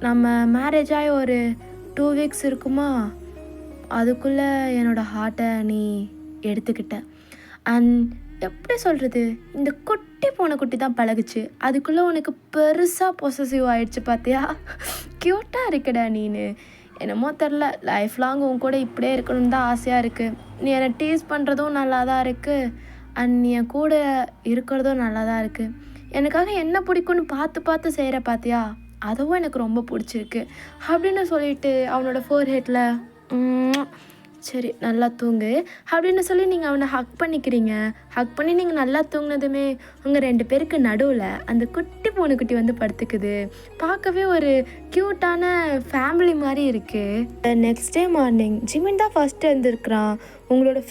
நம்ம மேரேஜ் ஆகி ஒரு 2 வீக்ஸ் இருக்குமா, அதுக்குள்ளே என்னோடய ஹார்ட்டை நீ எடுத்துக்கிட்ட. அண்ட் எப்படி சொல்கிறது, இந்த குட்டி பூனைக்குட்டி தான் பழகுச்சு, அதுக்குள்ளே உனக்கு பெருசாக பொசசிவ் ஆகிடுச்சு பார்த்தியா? க்யூட்டாக இருக்குடா நீனு. என்னமோ தெரில, லைஃப் லாங் உன் கூட இப்படியே இருக்கணும்னு தான் ஆசையாக இருக்குது. நீ என்னை டீஸ் பண்ணுறதும் நல்லா தான் இருக்குது, அண்ட் நீ என் கூட இருக்கிறதும் நல்லா தான் இருக்குது. எனக்காக என்ன பிடிக்கும்னு பார்த்து செய்கிற பார்த்தியா, அதுவும் எனக்கு ரொம்ப பிடிச்சிருக்கு அப்படின்னு சொல்லிட்டு அவனோட ஃபோர்ஹெட்டில் சரி நல்லா தூங்கு அப்படின்னு சொல்லி நீங்கள் அவனை ஹக் பண்ணிக்கிறீங்க. ஹக் பண்ணி நீங்கள் நல்லா தூங்கினதுமே உங்கள் 2 பேருக்கு நடுவில் அந்த குட்டி பூனைக்குட்டி வந்து படுத்துக்குது. பார்க்கவே ஒரு க்யூட்டான ஃபேமிலி மாதிரி இருக்குது. நெக்ஸ்ட் டே மார்னிங் ஜிமின் தான் ஃபஸ்ட்டு எழுந்திருக்கிறான். உங்களோட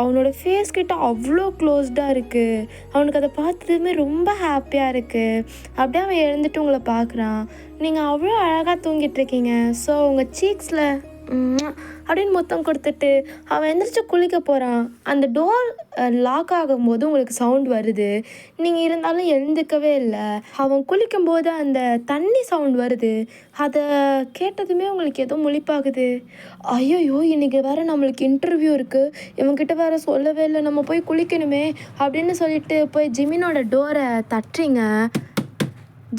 அவனோட ஃபேஸ் கிட்ட அவ்வளோ க்ளோஸ்டாக இருக்குது. அவனுக்கு அதை பார்த்ததுமே ரொம்ப ஹாப்பியாக இருக்குது. அப்படியே அவன் எழுந்துட்டு உங்களை பார்க்குறான். நீங்கள் அவ்வளோ அழகாக தூங்கிட்டுருக்கீங்க. ஸோ உங்கள் சீக்ஸில் அப்படின்னு முத்தம் கொடுத்துட்டு அவன் எந்திரிச்சு குளிக்க போகிறான். அந்த டோர் லாக் ஆகும்போது உங்களுக்கு சவுண்ட் வருது. நீங்கள் இருந்தாலும் எழுந்துக்கவே இல்லை. அவன் குளிக்கும்போது அந்த தண்ணி சவுண்ட் வருது. அதை கேட்டதுமே உங்களுக்கு ஏதோ முழிப்பாகுது. ஐயோ, இன்றைக்கி வேறு நம்மளுக்கு இன்டர்வியூ இருக்குது, இவன்கிட்ட வேறு சொல்லவே இல்லை, நம்ம போய் குளிக்கணுமே அப்படின்னு சொல்லிட்டு போய் ஜிமினோட டோரை தட்டுறீங்க.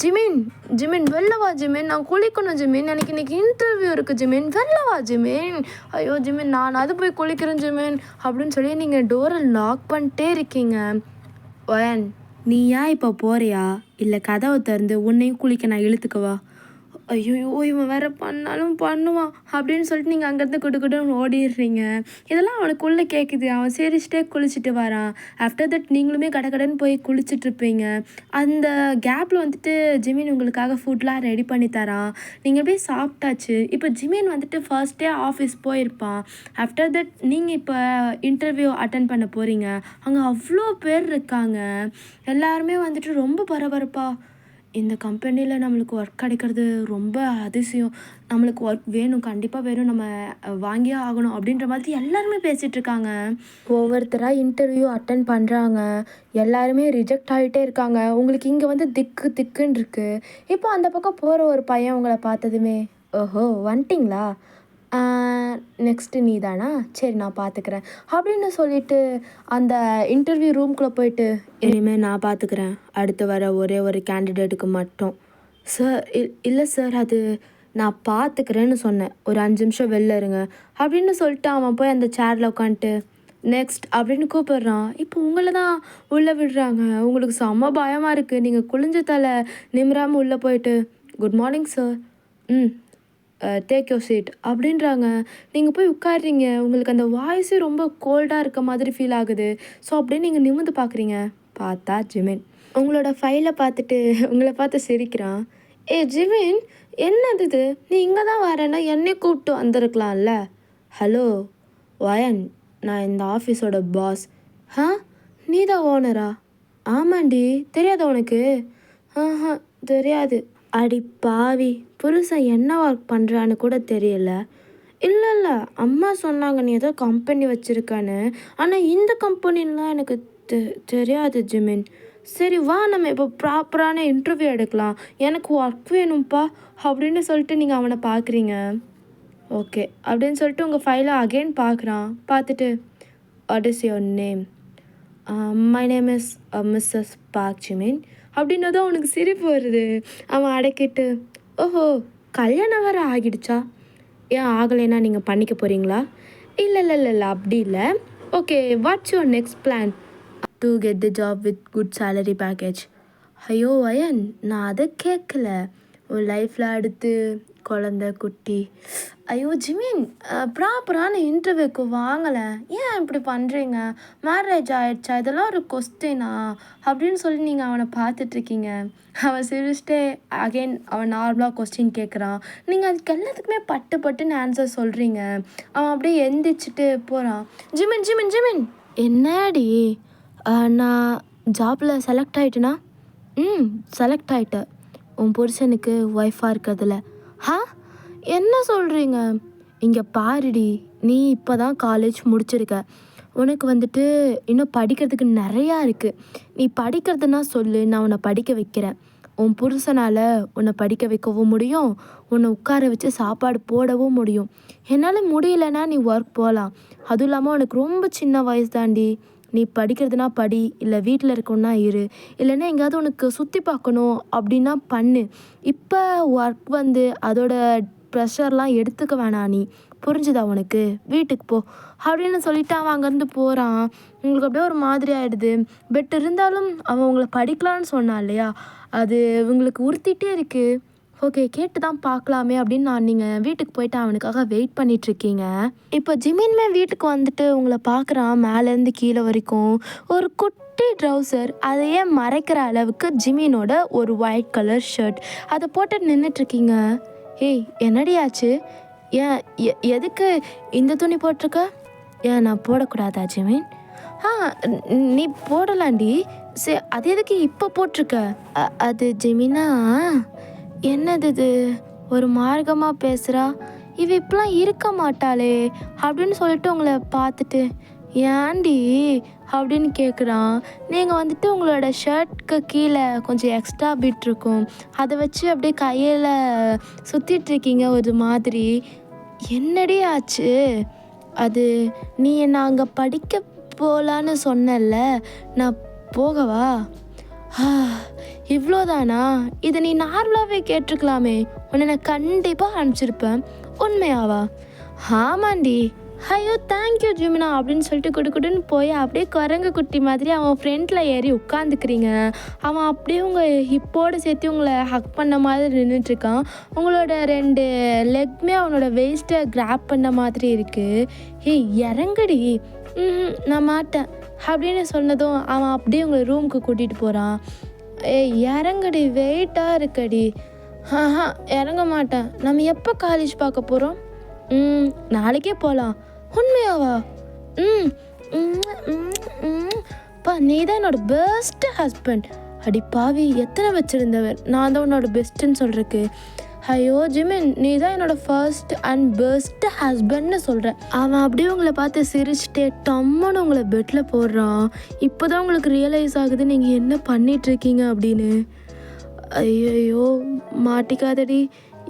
ஜிமின், ஜிமின் வெளில வா ஜிமின், நான் குளிக்கணும் ஜிமின், எனக்கு இன்றைக்கி இன்டர்வியூ இருக்குது ஜிமின், வெளில வா ஜிமின். ஐயோ ஜிமின், நான் அது போய் குளிக்கிறேன் ஜிமின் அப்படின்னு சொல்லி நீங்கள் டோரை லாக் பண்ணிட்டே இருக்கீங்க. ஒயன், நீ ஏன் இப்போ போறியா, இல்லை கதவை திறந்து உன்னையும் குளிக்க நான் இழுத்துக்கவா? ஐயோ, இவன் வேறு பண்ணாலும் பண்ணுவான் அப்படின்னு சொல்லிட்டு நீங்கள் அங்கேருந்து குடுன்னு ஓடிடுறீங்க. இதெல்லாம் அவனுக்குள்ளே கேட்குது. அவன் சிரிச்சிட்டே குளிச்சுட்டு வரான். ஆஃப்டர் தட் நீங்களுமே கடன்னு போய் குளிச்சுட்ருப்பீங்க. அந்த கேப்பில் வந்துட்டு ஜிமின் உங்களுக்காக ஃபுட்லாம் ரெடி பண்ணி தரான். நீங்கள் போய் சாப்பிட்டாச்சு. இப்போ ஜிமின் வந்துட்டு ஃபர்ஸ்ட் டே ஆஃபீஸ் போயிருப்பான். ஆஃப்டர் தட் நீங்கள் இப்போ இன்டர்வியூ அட்டன் பண்ண போகிறீங்க. அங்கே அவ்வளோ பேர் இருக்காங்க. எல்லாருமே வந்துட்டு ரொம்ப பரபரப்பாக, இந்த கம்பெனியில் நம்மளுக்கு ஒர்க் கிடைக்கிறது ரொம்ப அதிசயம், நம்மளுக்கு ஒர்க் வேணும், கண்டிப்பாக வேணும், நம்ம வாங்கியே ஆகணும் அப்படின்ற மாதிரி எல்லாருமே பேசிகிட்ருக்காங்க. ஒவ்வொருத்தராக இன்டர்வியூ அட்டன் பண்ணுறாங்க. எல்லாருமே ரிஜெக்ட் ஆகிட்டே இருக்காங்க. உங்களுக்கு இங்கே வந்து திக்குன்னு இருக்குது. இப்போ அந்த பக்கம் போகிற ஒரு பையன் உங்களை பார்த்ததுமே, ஓஹோ வந்துட்டிங்களா, நெக்ஸ்ட்டு நீ தானா, சரி நான் பார்த்துக்கிறேன் அப்படின்னு சொல்லிட்டு அந்த இன்டர்வியூ ரூம்குள்ளே போயிட்டு, இனிமேல் நான் பார்த்துக்கிறேன், அடுத்து வர ஒரே ஒரு கேண்டிடேட்டுக்கு மட்டும். சார் இல்லை சார், அது நான் பார்த்துக்கிறேன்னு சொன்னேன், ஒரு 5 நிமிஷம் வெளில இருங்க அப்படின்னு சொல்லிட்டு அவன் போய் அந்த சேரில் உட்காந்துட்டு நெக்ஸ்ட் அப்படின்னு கூப்பிடுறான். இப்போ உங்களை தான் உள்ளே விடுறாங்க. உங்களுக்கு செம்ம பயமாக இருக்குது. நீங்கள் குளிஞ்ச தலை நிமிராமல் உள்ளே போயிட்டு, good morning sir, take your seat அப்படின்றாங்க. நீங்கள் போய் உட்காடுறீங்க. உங்களுக்கு அந்த வாய்ஸே ரொம்ப கோல்டாக இருக்க மாதிரி ஃபீல் ஆகுது. ஸோ அப்படியே நீங்கள் நிமிர்ந்து பார்க்குறீங்க. பார்த்தா ஜிமின் உங்களோட ஃபைலை பார்த்துட்டு உங்களை பார்த்து சிரிக்கிறான். ஜிமின், என்னது இது, நீ இங்கே தான் வரேன்னா என்னை கூப்பிட்டு வந்திருக்கலாம்ல. ஹலோ வயன், நான் இந்த ஆஃபீஸோட பாஸ். நீ தான் ஓனரா? ஆமாண்டி, தெரியாதா உனக்கு? தெரியாது. அடி பாவி, புருஷன் என்ன ஒர்க் பண்ணுறான்னு கூட தெரியல. இல்லை, அம்மா சொன்னாங்க நீ ஏதோ கம்பெனி வச்சுருக்கான்னு. ஆனால் இந்த கம்பெனிலாம் எனக்கு தெரியாது ஜிமின். சரி வா, நம்ம இப்போ ப்ராப்பரான இன்டர்வியூ எடுக்கலாம், எனக்கு ஒர்க் வேணும்ப்பா அப்படின்னு சொல்லிட்டு நீங்கள் அவனை பார்க்குறீங்க. ஓகே அப்படின்னு சொல்லிட்டு உங்கள் ஃபைலை அகெயின் பார்க்குறான். பார்த்துட்டு, what is your name? My name is Mrs Park Jimin அப்படின்னதும் அவனுக்கு சிரிப்பு வருது. அவன் அடக்கிட்டு, ஓஹோ கல்யாணம் வேறு ஆகிடுச்சா? ஏன் ஆகலைன்னா நீங்கள் பண்ணிக்க போகிறீங்களா? இல்லை அப்படி இல்லை. Okay, what's your next plan? To get the job with good salary package. ஐயோ வயன், நான் அதை கேட்கல. ஒரு லைஃப்பில் அடுத்து குழந்த குட்டி. ஐயோ ஜிமின், ப்ராப்பரான இன்டர்வியூக்கு வாங்கலை, ஏன் இப்படி பண்ணுறீங்க? மேரேஜ் ஆகிடுச்சா, இதெல்லாம் ஒரு கொஸ்டினா அப்படின்னு சொல்லி நீங்கள் அவனை பார்த்துட்ருக்கீங்க. அவன் சிரிச்சிட்டே அகெயின் அவன் நார்மலாக கொஸ்டின் கேட்குறான். நீங்கள் அதுக்கு எல்லாத்துக்குமே பட்டுன்னு ஆன்சர் சொல்கிறீங்க. அவன் அப்படியே எந்திரிச்சிட்டு போகிறான். ஜிமின் என்னடி, நான் ஜாப்பில் செலக்ட் ஆகிட்டேனா? செலக்ட் ஆகிட்டேன். உன் புருஷனுக்கு ஒய்ஃபாக இருக்கிறதுல. என்ன சொல்கிறீங்க? இங்கே பாருடி, நீ இப்போ தான் காலேஜ் முடிச்சிருக்க, உனக்கு வந்துட்டு இன்னும் படிக்கிறதுக்கு நிறையா இருக்குது. நீ படிக்கிறதுனா சொல்லு, நான் உன்னை படிக்க வைக்கிறேன். உன் புருஷனால் உன்னை படிக்க வைக்கவும் முடியும், உன்னை உட்கார வச்சு சாப்பாடு போடவும் முடியும். என்னால் முடியலன்னா நீ ஒர்க் போகலாம். அதுவும் இல்லாமல் உனக்கு ரொம்ப சின்ன வயசு தாண்டி. நீ படிக்கிறதுனா படி, இல்லை வீட்டில் இருக்கணும்னா இரு, இல்லைன்னா எங்கேயாவது உனக்கு சுற்றி பார்க்கணும் அப்படின்னா பண்ணு. இப்போ ஒர்க் வந்து அதோட ப்ரெஷர்லாம் எடுத்துக்க வேணாம், நீ புரிஞ்சுதா உனக்கு? வீட்டுக்கு போ அப்படின்னு சொல்லிவிட்டு அவன் அங்கேருந்து போகிறான். உங்களுக்கு அப்படியே ஒரு மாதிரி ஆகிடுது. பட் இருந்தாலும் அவன் உங்களை படிக்கலான்னு சொன்னான் இல்லையா, அது உங்களுக்கு உறுத்திட்டே இருக்குது. ஓகே, கேட்டு தான் பார்க்கலாமே அப்படின்னு நீங்கள் வீட்டுக்கு போயிட்டு அவனுக்காக வெயிட் பண்ணிகிட்ருக்கீங்க. இப்போ ஜிமின்மே வீட்டுக்கு வந்துட்டு உங்களை பார்க்குறான். மேலேருந்து கீழே வரைக்கும் ஒரு குட்டி ட்ரௌசர், அதையே மறைக்கிற அளவுக்கு ஜிமினோட ஒரு ஒயிட் கலர் ஷர்ட், அதை போட்டு நின்றுட்டுருக்கீங்க. ஏய் என்னடி ஆச்சு? ஏன் எதுக்கு இந்த துணி போட்டிருக்க? ஏன் நான் போடக்கூடாதா ஜிமின்? நீ போடலாண்டி. சரி, அது எதுக்கு இப்போ போட்டிருக்க? அது ஜிமினா, என்னது இது ஒரு மார்க்கமாக பேசுகிறா? இவ இப்படிலாம் இருக்க மாட்டாளே அப்படின்னு சொல்லிட்டு உங்களை பார்த்துட்டு, ஏன்டி அப்படின்னு கேட்குறான். நீங்கள் வந்துட்டு உங்களோட ஷர்ட்க்கு கீழே கொஞ்சம் எக்ஸ்ட்ரா பிட் இருக்கும், அதை வச்சு அப்படியே கையில் சுற்றிட்டுருக்கீங்க ஒரு மாதிரி. என்னடி ஆச்சு? அது நீ என்னை அங்கே படிக்க போகலான்னு சொன்னல, நான் போகவா? இவ்வளோதானா? இதை நீ நார்மலாகவே கேட்டிருக்கலாமே, உன்னை நான் கண்டிப்பாக அனுப்பிச்சிருப்பேன். உண்மையாவா? ஆமாண்டி. ஐயோ தேங்க்யூ ஜிமினா அப்படின்னு சொல்லிட்டு குடுக்குடுன்னு போய் அப்படியே குரங்கு குட்டி மாதிரி அவன் ஃப்ரெண்டில் ஏறி உட்காந்துக்கிறீங்க. அவன் அப்படியே உங்கள் ஹிப்போடு சேர்த்து உங்களை ஹக் பண்ண மாதிரி நின்றுட்டுருக்கான். உங்களோட 2 லெக்குமே அவனோட வேஸ்ட்டை கிராப் பண்ண மாதிரி இருக்குது. ஏய் இறங்குடி. நான் மாட்டேன் அப்படின்னு சொன்னதும் அவன் அப்படியே உங்களை ரூமுக்கு கூட்டிகிட்டு போகிறான். ஏய் இறங்குடி, வெயிட்டாக இருக்கடி. இறங்க மாட்டேன். நம்ம எப்போ காலேஜ் பார்க்க போகிறோம்? நாளைக்கே போகலாம். உண்மையாவா? நீ தான் என்னோட பெஸ்ட் ஹஸ்பண்ட். அடி பாவி, எத்தனை வச்சுருந்தவர், நான் தான் உன்னோட பெஸ்ட்டுன்னு சொல்கிறக்கு. ஐயோ ஜிமின், நீ தான் என்னோட ஃபர்ஸ்ட் அண்ட் பெஸ்ட் ஹஸ்பண்ட்னு சொல்கிறேன். அவன் அப்படியே உங்களை பார்த்து சிரிச்சுட்டே டம்முன்னு உங்களை பெட்டில் போடுறான். இப்போ தான் உங்களுக்கு ரியலைஸ் ஆகுது நீங்கள் என்ன பண்ணிகிட்ருக்கீங்க அப்படின்னு. ஐயோ மாட்டிக்காதடி,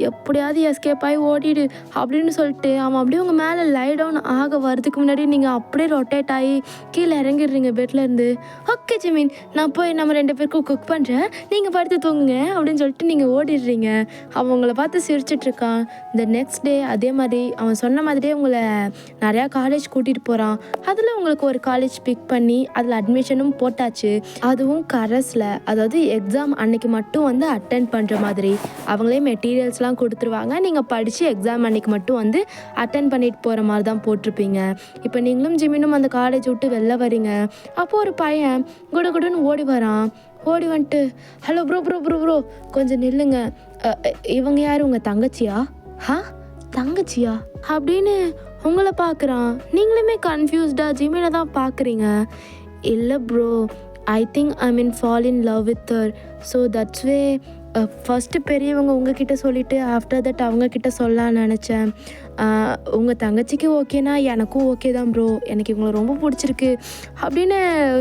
எப்படியாவது எஸ்கேப் ஆகி ஓடிடு அப்படின்னு சொல்லிட்டு அவன் அப்படியே உங்கள் மேலே லை டவுன் ஆக வரதுக்கு முன்னாடி நீங்கள் அப்படியே ரொட்டேட் ஆகி கீழே இறங்கிடுறீங்க பெட்லேருந்து. ஓகே ஜிமின், நான் போய் நம்ம 2 பேருக்கும் குக் பண்ணுறேன், நீங்கள் படுத்து தூங்குங்க அப்படின்னு சொல்லிட்டு நீங்கள் ஓடிடுறீங்க. அவன் உங்களை பார்த்து சிரிச்சிட்ருக்கான். இந்த நெக்ஸ்ட் டே அதே மாதிரி அவன் சொன்ன மாதிரியே உங்களை நிறையா காலேஜ் கூட்டிகிட்டு போகிறான். அதில் உங்களுக்கு ஒரு காலேஜ் பிக் பண்ணி அதில் அட்மிஷனும் போட்டாச்சு. அதுவும் கரஸில், அதாவது எக்ஸாம் அன்னைக்கு மட்டும் வந்து அட்டென்ட் பண்ணுற மாதிரி. அவங்களே மெட்டீரியல்ஸ்லாம் கொடுத்துருவாங்க, நீங்கள் படித்து எக்ஸாம் அன்னைக்கு மட்டும் வந்து அட்டன் பண்ணிட்டு போகிற மாதிரி தான் போட்டிருப்பீங்க. இப்போ நீங்களும் ஜிமினும் அந்த காலேஜ் விட்டு வெளில வரீங்க. அப்போது ஒரு பையன் குடுன்னு ஓடி வரான். ஓடி வந்துட்டு, hello bro bro bro bro கொஞ்சம் நில்லுங்க, இவங்க யார், உங்கள் தங்கச்சியா? தங்கச்சியா அப்படின்னு உங்களை பார்க்குறான். நீங்களுமே கன்ஃபியூஸ்டாக ஜிமினை தான் பார்க்குறீங்க. இல்லை bro, I think I mean fall in love with her, so that's way first பெரியவங்க உங்ககிட்ட சொல்லிவிட்டு ஆஃப்டர் தட் அவங்கக்கிட்ட சொல்லலான்னு நினச்சேன். உங்கள் தங்கச்சிக்கு ஓகேனா எனக்கும் ஓகே தான் ப்ரோ, எனக்கு இவங்களை ரொம்ப பிடிச்சிருக்கு அப்படின்னு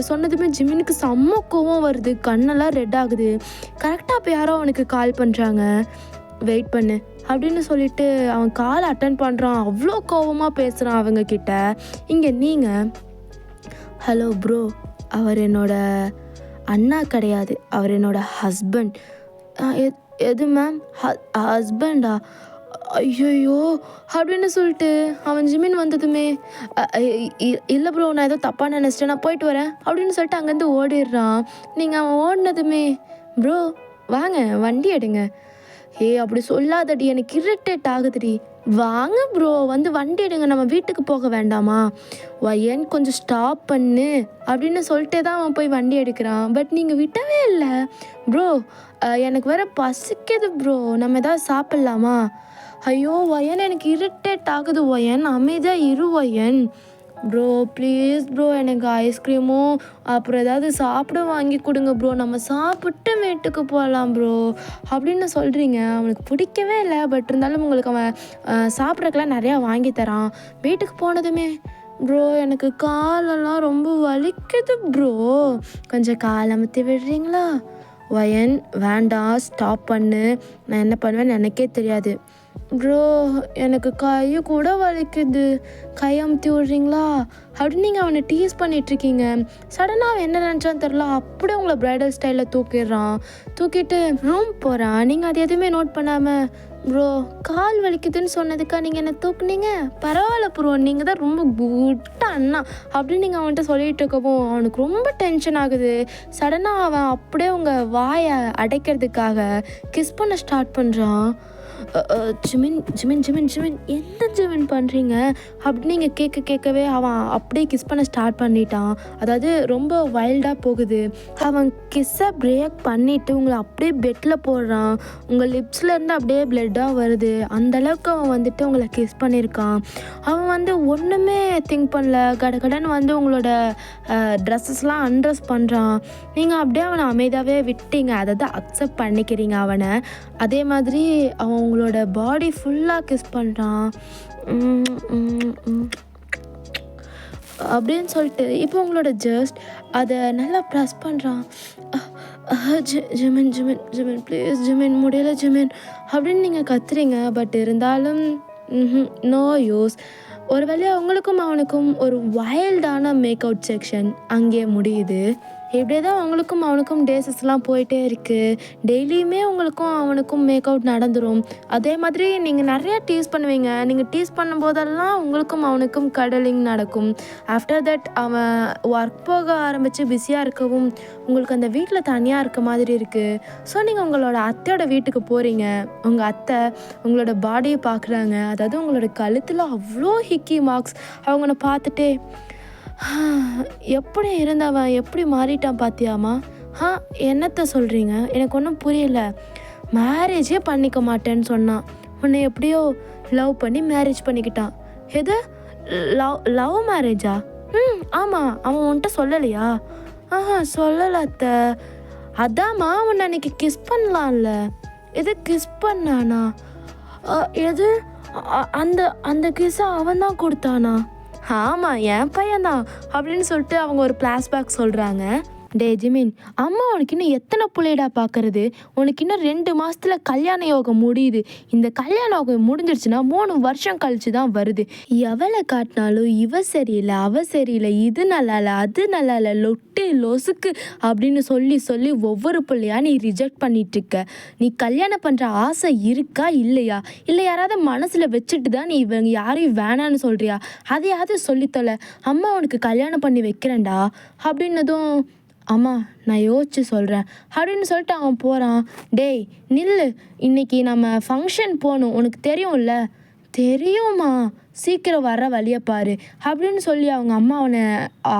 சொன்னதுமே ஜிமினுக்கு செம்ம கோவம் வருது, கண்ணெல்லாம் ரெட் ஆகுது. கரெக்டாக அப்போ யாரோ அவனுக்கு கால் பண்ணுறாங்க. வெயிட் பண்ணு அப்படின்னு சொல்லிட்டு அவன் கால் அட்டன் பண்ணுறான். அவ்வளோ கோவமாக பேசுகிறான் அவங்கக்கிட்ட. இங்கே நீங்கள், ஹலோ ப்ரோ, அவர் என்னோட அண்ணா கிடையாது, அவர் என்னோட ஹஸ்பண்ட். எது மேம், ஹஸ்பண்டா? ஐயோ அப்படின்னு சொல்லிட்டு அவன் ஜிமின் வந்ததுமே, இல்லை ப்ரோ நான் ஏதோ தப்பாக நினச்சிட்டேன், நான் போயிட்டு வரேன் அப்படின்னு சொல்லிட்டு அங்கேருந்து ஓடிடுறான். நீங்கள் அவன் ஓடினதுமே, ப்ரோ வாங்க வண்டி எடுங்க. அப்படி சொல்லாதடி, எனக்கு இரிட்டேட் ஆகுதுடி. வாங்க ப்ரோ வந்து வண்டி எடுங்க, நம்ம வீட்டுக்கு போக வேண்டாமா? ஏன் கொஞ்சம் ஸ்டாப் பண்ணு அப்படின்னு சொல்லிட்டே தான் அவன் போய் வண்டி எடுக்கிறான். பட் நீங்கள் விட்டவே இல்லை. ப்ரோ எனக்கு வேற பசிக்குது ப்ரோ, நம்ம எதாவது சாப்பிட்லாமா? ஐயோ ஒயன் எனக்கு இரிட்டேட் ஆகுது, ஒயன் அமைதியாக இரு ஒயன். ப்ரோ ப்ளீஸ் ப்ரோ, எனக்கு ஐஸ்கிரீமும் அப்புறம் ஏதாவது சாப்பிட வாங்கி கொடுங்க ப்ரோ, நம்ம சாப்பிட்டு வீட்டுக்கு போகலாம் ப்ரோ அப்படின்னு சொல்கிறீங்க. அவனுக்கு பிடிக்கவே இல்லை, பட் இருந்தாலும் உங்களுக்கு அவன் சாப்பிட்றதுக்கெலாம் நிறையா வாங்கி தரான். வீட்டுக்கு போனதுமே, ப்ரோ எனக்கு காலெல்லாம் ரொம்ப வலிக்குது ப்ரோ, கொஞ்சம் கால் அமுத்தி விடுறீங்களா? ஒயன் வேண்டாம், ஸ்டாப் பண்ணு, நான் என்ன பண்ணுவேன்னு எனக்கே தெரியாது. ப்ரோ எனக்கு கை கூட வலிக்குது, கை அமுத்தி விட்றீங்களா அப்படின்னு நீங்கள் அவனை டீஸ் பண்ணிகிட்ருக்கீங்க. சடனாக அவன் என்ன நினச்சான்னு தெரில, அப்படியே உங்களை ப்ரைடல் ஸ்டைலில் தூக்கிடுறான். தூக்கிட்டு ரூம் போகிறான். நீங்கள் அது எதுவுமே நோட் பண்ணாமல், ப்ரோ கால் வலிக்குதுன்னு சொன்னதுக்கா நீங்கள் என்ன தூக்குனீங்க? பரவாயில்ல ப்ரோ, நீங்கள் தான் ரொம்ப குட் அண்ணா அப்படின்னு நீங்கள் அவன்கிட்ட சொல்லிகிட்டு இருக்கவும் அவனுக்கு ரொம்ப டென்ஷன் ஆகுது. சடனாக அவன் அப்படியே உங்கள் வாயை அடைக்கிறதுக்காக கிஸ் பண்ண ஸ்டார்ட் பண்ணுறான். ஜிமின் ஜிமின் ஜிமின் ஜிமின் என்ன ஜிமின் பண்ணுறீங்க அப்படின்னு நீங்கள் கேட்கவே அவன் அப்படியே கிஸ் பண்ண ஸ்டார்ட் பண்ணிட்டான். அதாவது ரொம்ப வைல்டாக போகுது. அவன் கிஸ்ஸை பிரேக் பண்ணிவிட்டு உங்களை அப்படியே பெட்டில் போடுறான். உங்கள் லிப்ஸ்லேருந்து அப்படியே பிளட்டாக வருது. அந்தளவுக்கு அவன் வந்துட்டு உங்களை கிஸ் பண்ணியிருக்கான். அவன் வந்து ஒன்றுமே திங்க் பண்ணல, கடன்னு வந்து உங்களோட ட்ரெஸ்ஸஸ்லாம் அன்ட்ரெஸ் பண்ணுறான். நீங்கள் அப்படியே அவனை அமைதியாகவே விட்டீங்க, அதாவது அக்செப்ட் பண்ணிக்கிறீங்க அவனை. அதே மாதிரி அவன் உங்களோட பாடி ஃபுல்லாக கிஸ் பண்ணுறான் அப்படின்னு சொல்லிட்டு இப்போ உங்களோட ஜஸ்ட் அதை நல்லா ப்ரெஸ் பண்ணுறான். Jimin Jimin Jimin please Jimin முடியல ஜிமின் அப்படின்னு நீங்கள் கத்துறீங்க. பட் இருந்தாலும் நோ யூஸ். ஒரு வழியாக உங்களுக்கும் அவனுக்கும் ஒரு வைல்டான மேக் அவுட் செக்ஷன் அங்கே முடியுது. இப்படியே தான் உங்களுக்கும் அவனுக்கும் டேஸஸ்லாம் போயிட்டே இருக்குது. டெய்லியுமே உங்களுக்கும் அவனுக்கும் மேக் அவுட் நடந்துடும். அதே மாதிரி நீங்கள் நிறையா டீஸ் பண்ணுவீங்க. நீங்கள் டீஸ் பண்ணும்போதெல்லாம் உங்களுக்கும் அவனுக்கும் கடலிங் நடக்கும். ஆஃப்டர் தட் அவன் ஒர்க் போக ஆரம்பித்து பிஸியாக இருக்கவும் உங்களுக்கு அந்த வீட்டில் தனியாக இருக்க மாதிரி இருக்குது. ஸோ நீங்கள் உங்களோட அத்தையோட வீட்டுக்கு போகிறீங்க. உங்கள் அத்தை உங்களோட பாடியை பார்க்குறாங்க. அதாவது உங்களோட கழுத்தில் அவ்வளோ ஹிக்கி மார்க்ஸ். அவங்கள பார்த்துட்டே எப்படி இருந்தவன் எப்படி மாறிட்டான் பார்த்தியாமா? என்னத்தை சொல்கிறீங்க? எனக்கு ஒன்றும் புரியல. மேரேஜே பண்ணிக்க மாட்டேன்னு சொன்னான். உன்னை எப்படியோ லவ் பண்ணி மேரேஜ் பண்ணிக்கிட்டான். எது லவ் மேரேஜா? ஆமாம். அவன் உன்கிட்ட சொல்லலையா? சொல்லலை அத்தை. அதாம்மா உன்னை அன்னைக்கு கிஸ் பண்ணலாம்ல. எது கிஸ் பண்ணானா? எது அந்த அந்த கிஸ்ஸை அவன் தான் கொடுத்தானா? ஆமாம் என் பையன்தான் அப்படின்னு சொல்லிட்டு அவங்க ஒரு ஃப்ளாஷ்பேக் சொல்கிறாங்க. டே ஜிமின், அம்மா உனக்கு இன்னும் எத்தனை பிள்ளைடா பார்க்கறது? உனக்கு இன்னும் 2 மாதத்தில் கல்யாண யோகம் முடியுது. இந்த கல்யாண யோகம் முடிஞ்சிருச்சுன்னா 3 வருஷம் கழிச்சு தான் வருது. எவளை காட்டினாலும் இவ சரியில்லை அவ சரியில்லை, இது நல்லா இல்லை அது நல்லா இல்லை, லொட்டு லொசுக்கு அப்படின்னு சொல்லி சொல்லி ஒவ்வொரு பிள்ளையா நீ ரிஜெக்ட் பண்ணிட்டுருக்க. நீ கல்யாணம் பண்ணுற ஆசை இருக்கா இல்லையா? இல்லை யாராவது மனசில் வச்சுட்டு தான் நீ இவங்க யாரையும் வேணான்னு சொல்கிறியா? அதையாவது சொல்லித்தொலை. அம்மா உனக்கு கல்யாணம் பண்ணி வைக்கிறேன்டா அப்படின்னதும் அம்மா நான் யோசிச்சு சொல்கிறேன் அப்படின்னு சொல்லிட்டு அவன் போகிறான். டேய் நில்லு, இன்னைக்கு நம்ம ஃபங்க்ஷன் போகணும், உனக்கு தெரியும்ல? தெரியுமா? சீக்கிரம் வர வழியை பாரு அப்படின்னு சொல்லி அவங்க அம்மா அவனை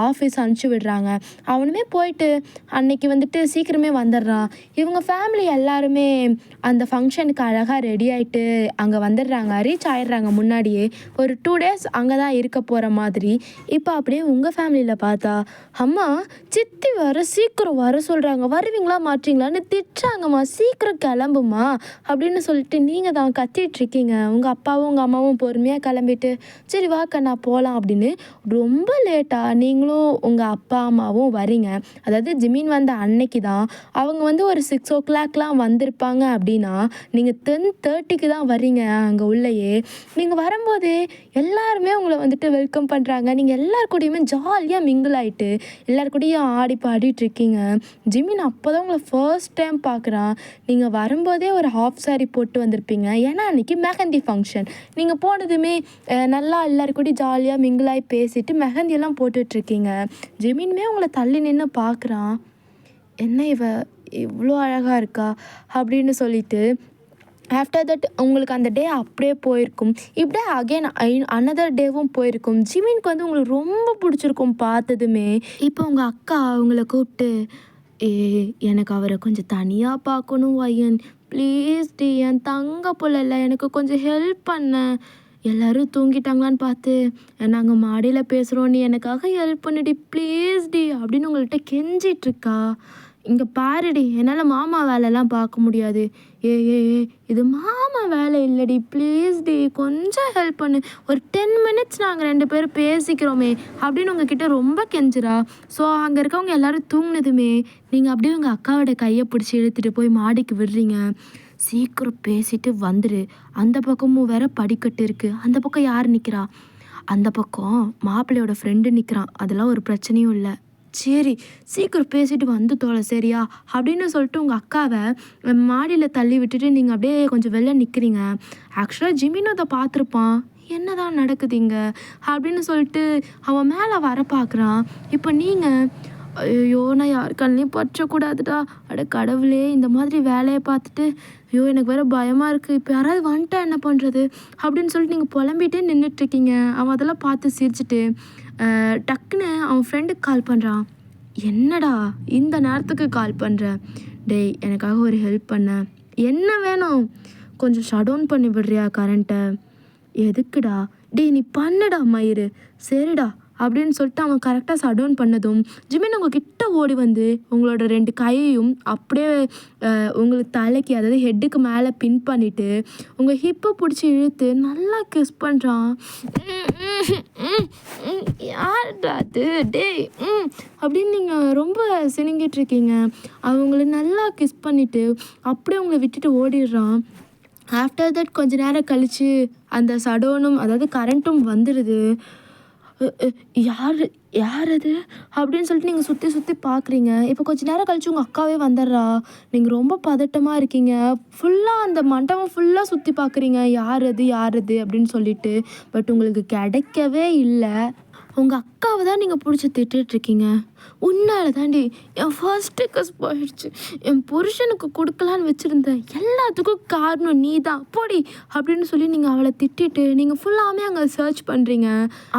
ஆஃபீஸ் அனுப்பிச்சி விடுறாங்க. அவனுமே போயிட்டு அன்னைக்கு வந்துட்டு சீக்கிரமே வந்துடுறான். இவங்க ஃபேமிலி எல்லாருமே அந்த ஃபங்க்ஷனுக்கு அழகாக ரெடி ஆகிட்டு அங்கே வந்துடுறாங்க. ரீச் ஆகிடுறாங்க முன்னாடியே. ஒரு 2 days அங்கே தான் இருக்க போகிற மாதிரி. இப்போ அப்படியே உங்கள் ஃபேமிலியில் பார்த்தா அம்மா சித்தி வர சீக்கிரம் வர சொல்கிறாங்க, வருவீங்களா மாட்டீங்களான்னு திட்டுறாங்கம்மா. சீக்கிரம் கிளம்புமா அப்படின்னு சொல்லிட்டு நீங்கள் தான் கத்திகிட்ருக்கீங்க. உங்கள் அப்பாவும் உங்கள் அம்மாவும் பொறுமையாக கிளம்பிட்டு சரி வாக்கா நான் போகலாம் அப்படின்னு ரொம்ப லேட்டாக நீங்களும் உங்கள் அப்பா அம்மாவும் வரீங்க. அதாவது ஜிமின் வந்த அன்னைக்கு தான் அவங்க வந்து ஒரு 6 o'clock வந்திருப்பாங்க. அப்படின்னா நீங்கள் 10:30 தான் வரீங்க. அங்கே உள்ளேயே நீங்கள் வரும்போதே எல்லாருமே உங்களை வந்துட்டு வெல்கம் பண்ணுறாங்க. நீங்கள் எல்லார் கூடயுமே ஜாலியாக மிங்கிள் ஆகிட்டு எல்லார் கூடயும் ஆடி பாடிட்டு இருக்கீங்க. ஜிமின் அப்போ தான் உங்களை ஃபர்ஸ்ட் டைம் பார்க்குறான். நீங்கள் வரும்போதே ஒரு ஹாஃப் சாரி போட்டு வந்திருப்பீங்க. ஏன்னா அன்றைக்கி மெஹந்தி ஃபங்க்ஷன். நீங்கள் போனதுமே நல்லா எல்லாரு கூட ஜாலியாக மிங்கிளாகி பேசிட்டு மெஹந்தியெல்லாம் போட்டுட்ருக்கீங்க. ஜிமின்மே உங்களை தள்ளி நின்று பார்க்குறான். என்ன இவ இவ்வளோ அழகாக இருக்கா அப்படின்னு சொல்லிட்டு. ஆஃப்டர் தட் உங்களுக்கு அந்த டே அப்படியே போயிருக்கும். இப்படியே அகெயின் அனதர் டேவும் போயிருக்கும். ஜிமினுக்கு வந்து உங்களுக்கு ரொம்ப பிடிச்சிருக்கும் பார்த்ததுமே. இப்போ உங்கள் அக்கா அவங்கள கூப்பிட்டு எனக்கு அவரை கொஞ்சம் தனியாக பார்க்கணும் வையன், ப்ளீஸ் டி, என் தங்க பிள்ளைல எனக்கு கொஞ்சம் ஹெல்ப் பண்ண. எல்லோரும் தூங்கிட்டாங்களான்னு பார்த்து நாங்கள் மாடியில் பேசுகிறோம், நீ எனக்காக ஹெல்ப் பண்ணிடி ப்ளீஸ் டி அப்படின்னு உங்கள்கிட்ட கெஞ்சிட்ருக்கா. இங்கே பாருடி, என்னால் மாமா வேலைலாம் பார்க்க முடியாது. ஏ இது மாமா வேலை இல்லடி, ப்ளீஸ் டி கொஞ்சம் ஹெல்ப் பண்ணு, ஒரு 10 minutes நாங்கள் 2 பேரும் பேசிக்கிறோமே அப்படின்னு உங்ககிட்ட ரொம்ப கெஞ்சுறா. ஸோ அங்கே இருக்கவங்க எல்லோரும் தூங்கினதுமே நீங்கள் அப்படியே உங்கள் அக்காவோட கையை பிடிச்சி இழுத்துட்டு போய் மாடிக்கு விடுறீங்க. சீக்கிரம் பேசிட்டு வந்துடு. அந்த பக்கமும் வேற படிக்கட்டு இருக்குது. அந்த பக்கம் யார் நிற்கிறா? அந்த பக்கம் மாப்பிள்ளையோட ஃப்ரெண்டு நிற்கிறான். அதெல்லாம் ஒரு பிரச்சனையும் இல்லை. சரி சீக்கிரம் பேசிட்டு வந்து தோலை சரியா அப்படின்னு சொல்லிட்டு உங்கள் அக்காவை மாடியில் தள்ளி விட்டுட்டு நீங்கள் அப்படியே கொஞ்சம் வெளில நிற்கிறீங்க. ஆக்சுவலாக ஜிமினும் அதை பார்த்துருப்பான். என்ன தான் நடக்குதுங்க அப்படின்னு சொல்லிட்டு அவன் மேலே வர பார்க்குறான். இப்போ நீங்கள் ஐயோ நான் யார் கண்ணையும் பற்றக்கூடாதுடா, அட கடவுளே இந்த மாதிரி வேலையை பார்த்துட்டு ஐயோ எனக்கு வேறு பயமாக இருக்குது, இப்போ யாராவது வந்துட்டா என்ன பண்ணுறது அப்படின்னு சொல்லிட்டு நீங்கள் புலம்பிகிட்டே நின்றுட்டுருக்கீங்க. அவன் அதெல்லாம் பார்த்து சிரிச்சுட்டு டக்குன்னு அவன் ஃப்ரெண்டுக்கு கால் பண்ணுறான். என்னடா இந்த நேரத்துக்கு கால் பண்ணுற? டேய் எனக்காக ஒரு ஹெல்ப் பண்ண. என்ன வேணும்? கொஞ்சம் ஷட் டவுன் பண்ணி விடுறியா கரண்ட்டை? எதுக்குடா? டேய் நீ பண்ணுடா மயிறு. சரிடா அப்படின்னு சொல்லிட்டு அவன் கரெக்டாக சடவுன் பண்ணதும் ஜிமின் உங்கள் கிட்ட ஓடி வந்து உங்களோட 2 கையையும் அப்படியே உங்களுக்கு தலைக்கு, அதாவது ஹெட்டுக்கு மேலே பின் பண்ணிவிட்டு உங்கள் ஹிப்பை பிடிச்சி இழுத்து நல்லா கிஸ் பண்ணுறான். யார்டா அது டேய் அப்படின்னு நீங்கள் ரொம்ப சினுங்கிட்டுருக்கீங்க. அவங்கள நல்லா கிஸ் பண்ணிவிட்டு அப்படியே உங்களை விட்டுட்டு ஓடிடுறான். ஆஃப்டர் தட் கொஞ்ச நேரம் கழித்து அந்த சடோனும், அதாவது கரண்ட்டும் வந்துடுது. யார் யார் அது அப்படின்னு சொல்லிட்டு நீங்கள் சுற்றி சுற்றி பார்க்குறீங்க. இப்போ கொஞ்ச நேரம் கழிச்சு உங்கள் அக்காவே வந்துடுறா. நீங்கள் ரொம்ப பதட்டமாக இருக்கீங்க. ஃபுல்லாக அந்த மண்டபம் ஃபுல்லாக சுற்றி பார்க்குறீங்க, யார் அது யார் அது அப்படின்னு சொல்லிட்டு. பட் உங்களுக்கு கிடைக்கவே இல்லை. உங்கள் அக்காவை தான் நீங்கள் பிடிச்சி திட்டுட்ருக்கீங்க. உன்னால தாண்டி என் ஃபர்ஸ்ட்டு கஸ் போயிடுச்சு. என் புருஷனுக்கு கொடுக்கலான்னு வச்சுருந்தேன், எல்லாத்துக்கும் காரணம் நீ தான் போடி அப்படின்னு சொல்லி நீங்கள் அவளை திட்டிட்டு நீங்கள் ஃபுல்லாமே அங்கே சர்ச் பண்ணுறீங்க.